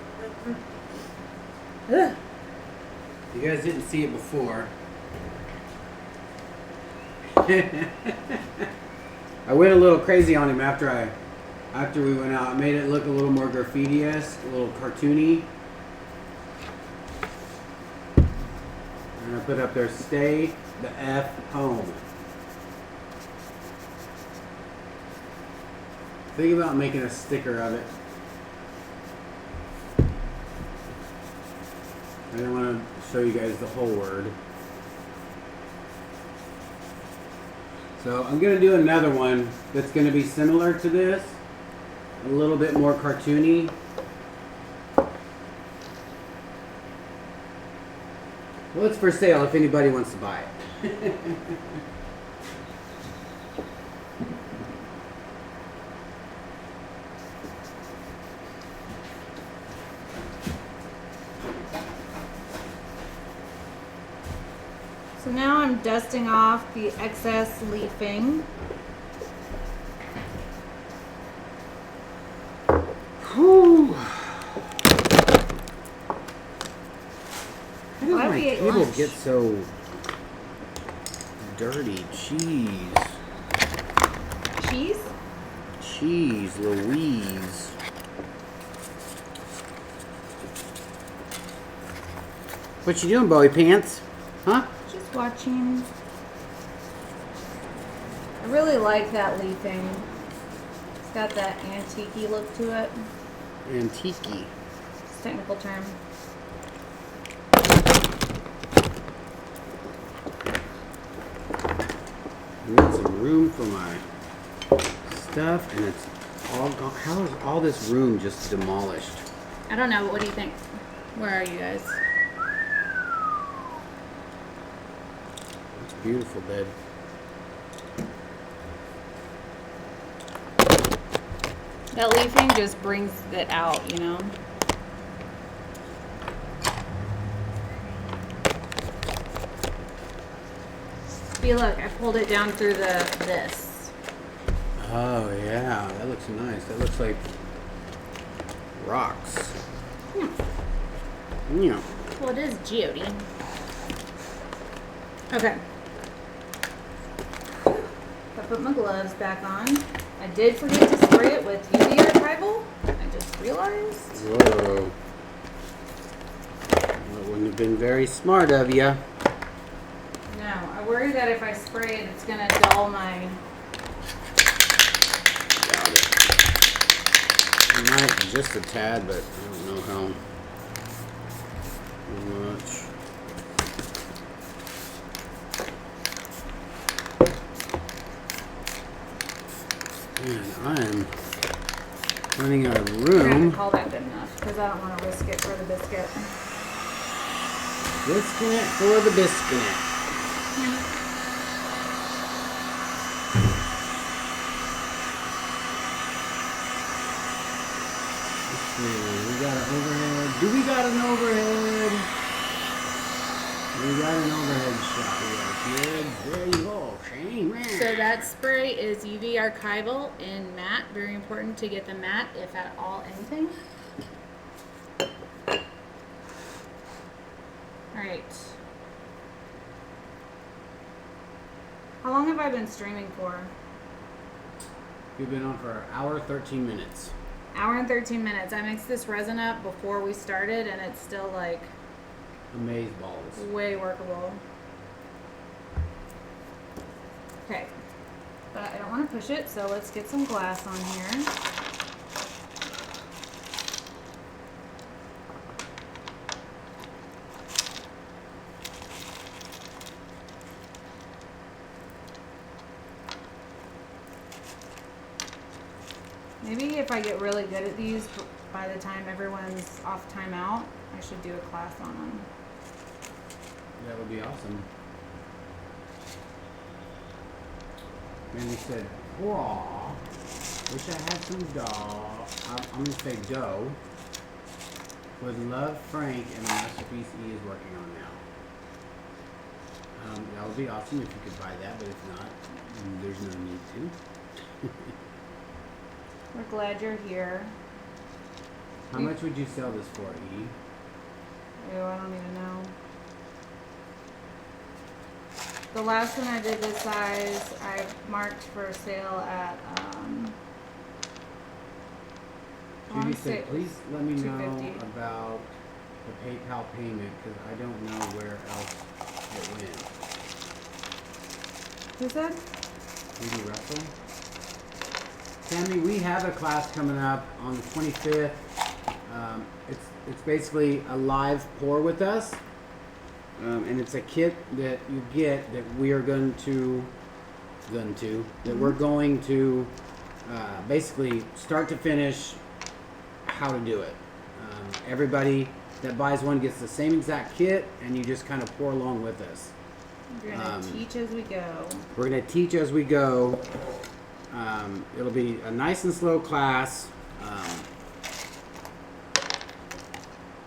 You guys didn't see it before. I went a little crazy on him after we went out. I made it look a little more graffiti-esque, a little cartoony. And I put up there, stay the F home. Think about making a sticker of it. I don't want to show you guys the whole word. So I'm going to do another one that's going to be similar to this. A little bit more cartoony. Well, it's for sale if anybody wants to buy it. So now I'm dusting off the excess leafing. Whew. How does Why my we ate table lunch? get so dirty? Jeez. Cheese? Jeez Louise. What you doing, Bowie Pants? Huh? Just watching. I really like that leafing. It's got that antique-y look to it. Antique-y. It's a technical term. I need some room for my stuff, and it's all gone. How is all this room just demolished? I don't know, but what do you think? Where are you guys? It's beautiful, babe. That leafing just brings it out, you know? See, look, I pulled it down through this. Oh yeah, that looks nice. That looks like rocks. Yeah. Well, it is GEODE. Okay. I put my gloves back on. I did forget to spray it with UV archival. I just realized. Whoa. That wouldn't have been very smart of you. No, I worry that if I spray it, it's gonna dull my. Got it. It might just a tad, but I don't know how much. Man, I am running out of We're gonna room. call that good enough because I don't want to risk it for the biscuit. Biscuit for the biscuit. Let's see, we got an overhead. Do we got an overhead? We got an overhead shot here, kids. There you go. Shane, man. So that spray is UV archival in matte. Very important to get the matte, if at all anything. Alright. How long have I been streaming for? We've been on for an hour, 13 minutes. Hour and 13 minutes. I mixed this resin up before we started and it's still like Amaze balls. way workable. Okay. But I don't want to push it, so let's get some glass on here. Maybe if I get really good at these, by the time everyone's off timeout, I should do a class on them. That would be awesome. Mandy said, "Aw, wish I had some dough." I'm gonna say dough. Would love Frank and the masterpiece he is working on now. That would be awesome if you could buy that, but if not, there's no need to. We're glad you're here. How much would you sell this for, E? Oh, I don't even know. The last one I did this size, I marked for sale at, I wanna Judy say said, it please was let me know $250. about the PayPal payment because I don't know where else it went. Who said? Judy Russell. Tammy, we have a class coming up on the 25th. It's basically a live pour with us. And it's a kit that you get that we are going to done too. That we're going to basically start to finish how to do it. Everybody that buys one gets the same exact kit, and you just kind of pour along with us. We're gonna teach as we go. We're going to teach as we go. It'll be a nice and slow class.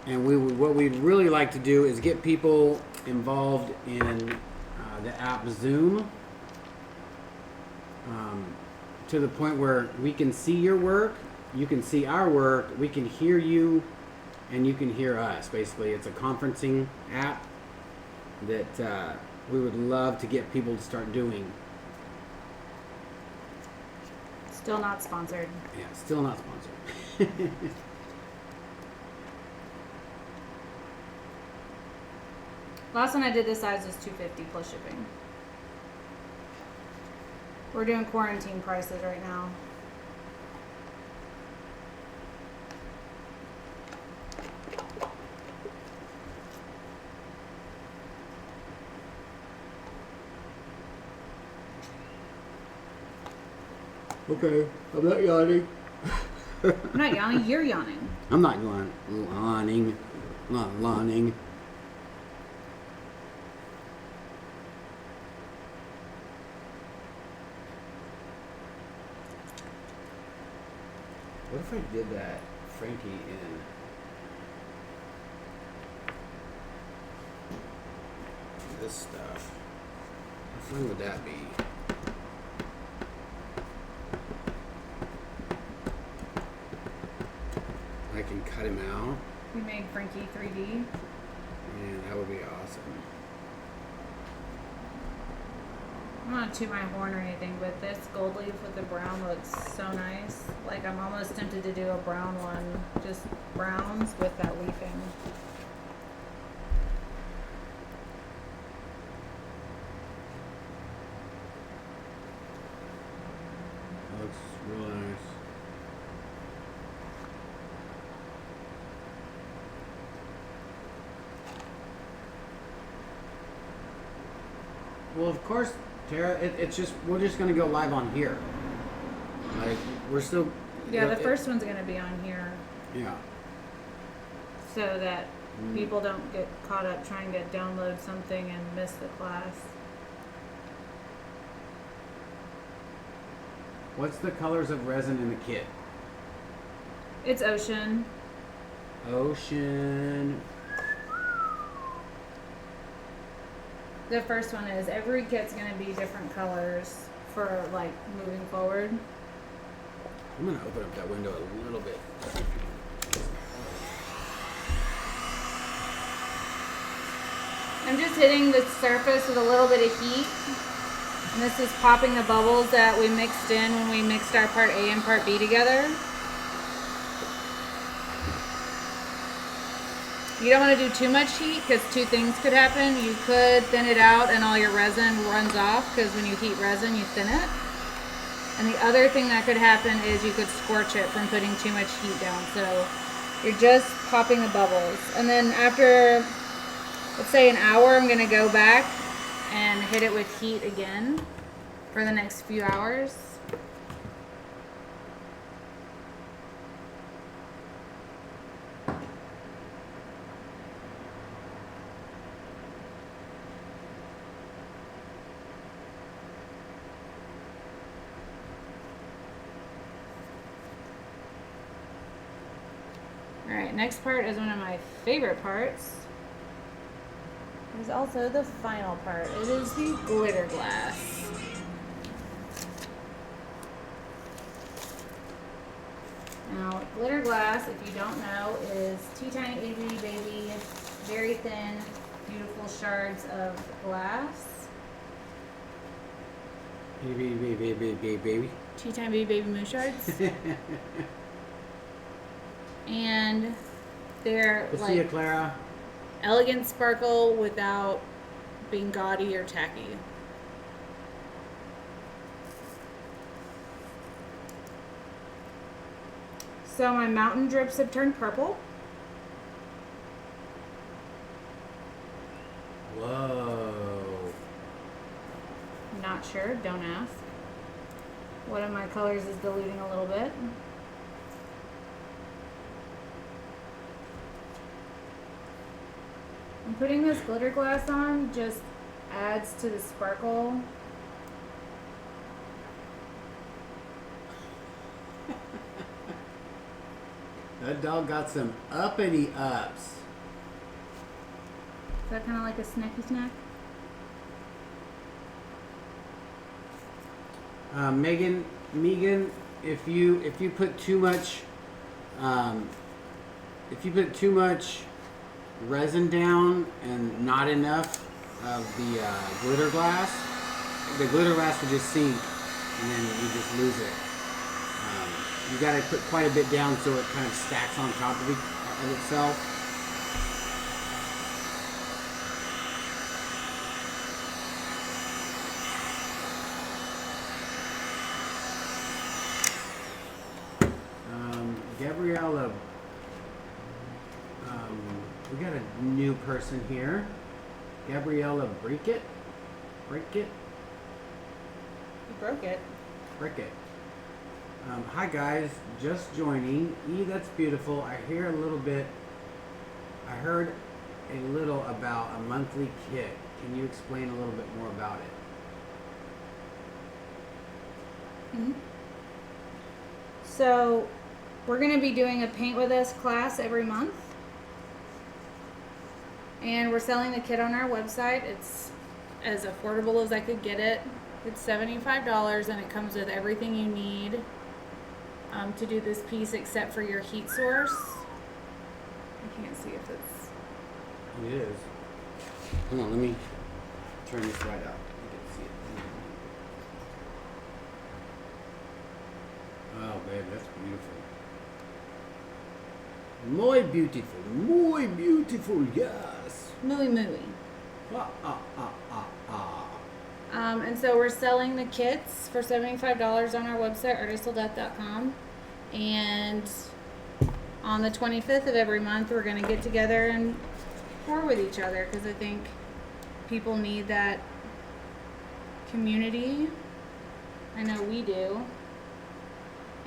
And what we'd really like to do is get people involved in the app Zoom to the point where we can see your work, you can see our work, we can hear you, and you can hear us. Basically, it's a conferencing app that we would love to get people to start doing. Still not sponsored. Yeah, still not sponsored. Last one I did this size was $250 plus shipping. We're doing quarantine prices right now. Okay, I'm not yawning. I'm not yawning, you're yawning. I'm not yawning. Not yawning. What if I did that Frankie in this stuff? How fun would that be? I can cut him out. We made Frankie 3D. Man, that would be awesome. I'm not toot my horn or anything, but this gold leaf with the brown looks so nice. Like, I'm almost tempted to do a brown one, just browns with that leafing. That looks real nice. Well, of course, Tara, it's just, we're just going to go live on here. Like, we're still... Yeah, the first one's going to be on here Yeah. so that people don't get caught up trying to download something and miss the class. What's the colors of resin in the kit? It's ocean. Ocean. The first one is every kit's going to be different colors for like moving forward. I'm going to open up that window a little bit. I'm just hitting the surface with a little bit of heat. And this is popping the bubbles that we mixed in when we mixed our part A and part B together. You don't want to do too much heat because two things could happen. You could thin it out and all your resin runs off because when you heat resin, you thin it. And the other thing that could happen is you could scorch it from putting too much heat down. So you're just popping the bubbles. And then after, let's say an hour, I'm going to go back and hit it with heat again for the next few hours. Alright, next part is one of my favorite parts. It is also the final part. It is the glitter glass. Now, glitter glass, if you don't know, is tea tiny itty bitty baby, very thin, beautiful shards of glass. Baby. Tea tiny baby moon shards. And they're See you, like Clara. elegant sparkle without being gaudy or tacky. So my mountain drips have turned purple. Whoa. Not not sure. Don't ask. One of my colors is diluting a little bit. And putting this glitter glass on just adds to the sparkle. That dog got some uppity ups. Is that kind of like a snacky snack? Megan, if you put too much resin down and not enough of the glitter glass will just sink, and then you just lose it. You got to put quite a bit down so it kind of stacks on top of itself. Gabriella, we got a new person here. Gabriella Brickett. You broke it. Brickett. Hi guys, just joining. That's beautiful. I heard a little about a monthly kit. Can you explain a little bit more about it? Mm-hmm. So, we're going to be doing a Paint With Us class every month. And we're selling the kit on our website. It's as affordable as I could get it. It's $75 and it comes with everything you need to do this piece except for your heat source. I can't see if it's... It is. Hold on, let me turn this right up. You can see it. Oh, babe, that's beautiful. Muy beautiful, yes. Muy muy. And so we're selling the kits for $75 on our website, artistilldeath.com. And on the 25th of every month, we're going to get together and pour with each other because I think people need that community. I know we do.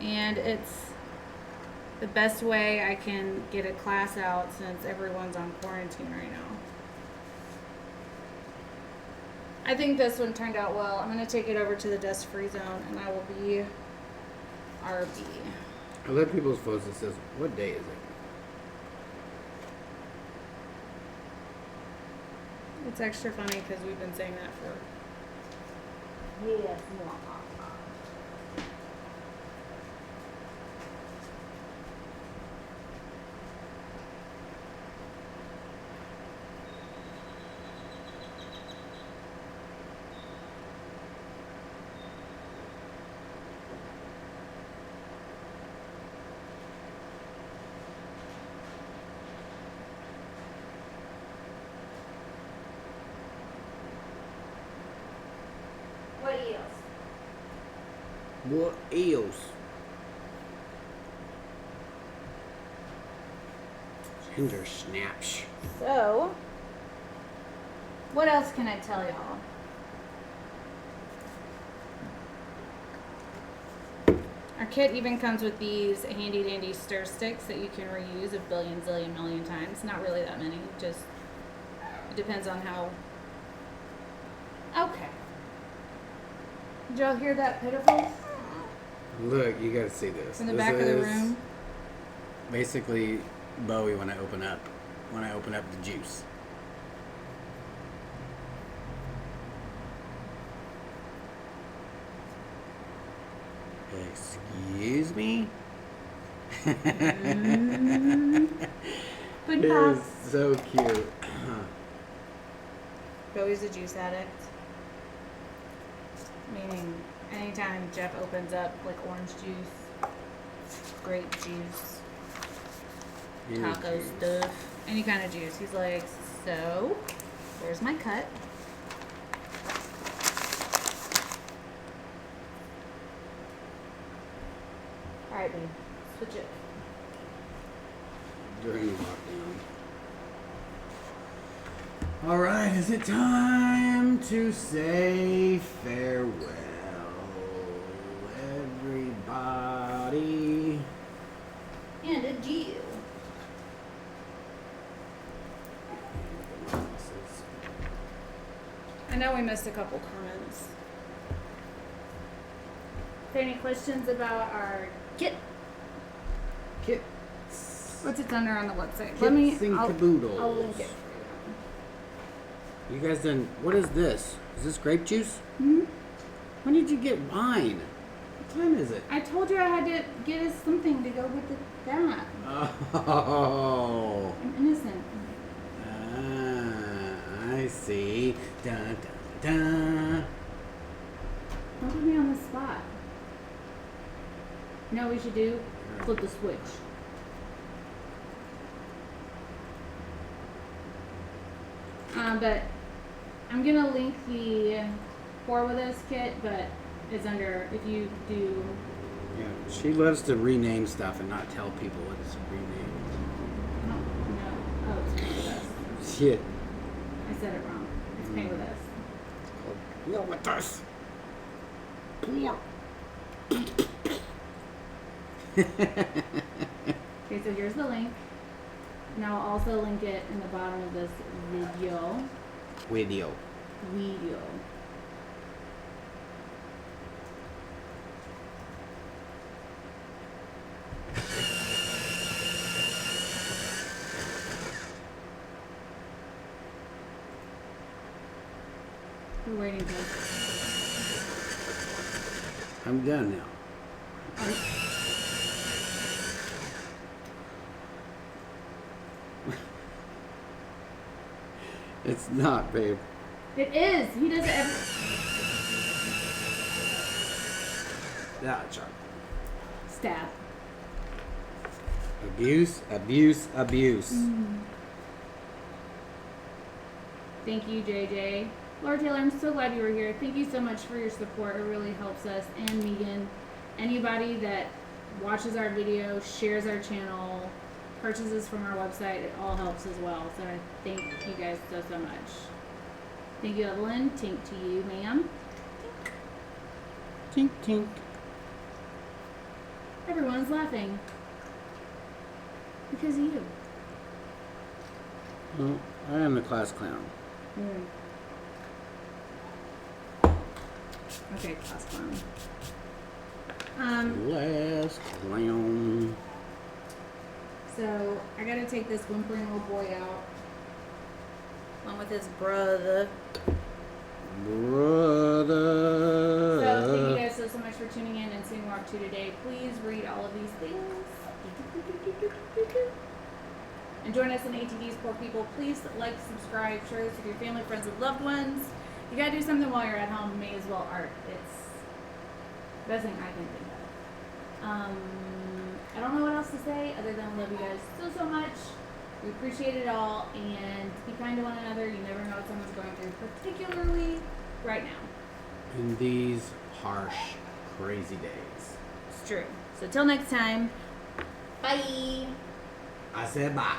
And it's the best way I can get a class out since everyone's on quarantine right now. I think this one turned out well. I'm going to take it over to the dust-free zone and I will be RB. I love people's photos that says, what day is it? It's extra funny because we've been saying that for Yes. What else? Ginger snaps. So, what else can I tell y'all? Our kit even comes with these handy dandy stir sticks that you can reuse a billion, zillion, million times. Not really that many, just it depends on how. Okay. Did y'all hear that pitiful? Look, you gotta see this. From the This back of the is room. Basically, Bowie when I open up the juice. Excuse me? Good It pop. is so cute. Bowie's a juice addict. Meaning, anytime Jeff opens up like orange juice, grape juice, Any taco juice. stuff, any kind of juice, he's like, so, there's my cut. Alright, babe, switch it. During lockdown. All right, is it time to say farewell, everybody? And adieu. I know we missed a couple comments. Is there any questions about our kit? Kits. What's it under on the website? Kits and caboodles. I'll link it for You guys done, what is this? Is this grape juice? you. When did you get wine? What time is it? I told you I had to get us something to go with that. Oh. I'm innocent. I see. Dun, dun, dun. Don't put me on the spot. You know what we should do? Flip the switch. But I'm gonna link the Pour With Us kit, but it's under, if you do, Yeah, she loves to rename stuff and not tell people what it's renamed. oh, it's Pay With Us. Shit. I said it wrong. It's Pay With Us. Deal with us. Pour. Okay, so here's the link. Now I'll also link it in the bottom of this video. Video. We're waiting for I'm done now. It's not, babe. It is. He does it every. Yeah, Chuck. Stab. Abuse, abuse, abuse. Thank you, JJ. Laura Taylor, I'm so glad you were here. Thank you so much for your support. It really helps us. And Megan, anybody that watches our video, shares our channel, purchases from our website, it all helps as well. So I thank you guys so much. Thank you, Evelyn. Tink to you, ma'am. Tink, tink. Everyone's laughing. Because of you. Well, I am the class clown. Okay, class clown. Class clown. So I gotta take this whimpering little boy out. Along with his brother. Brother. So thank you guys so much for tuning in and seeing what we're up to today. Please read all of these things. And join us in ATV's Poor People. Please like, subscribe, share this with your family, friends, and loved ones. You gotta do something while you're at home. May as well art. It's the best thing I can think of. I don't know what else to say other than we love you guys so much. We appreciate it all, and be kind to one another. You never know what someone's going through, particularly right now. In these harsh, crazy days. It's true. So till next time, bye. I said bye.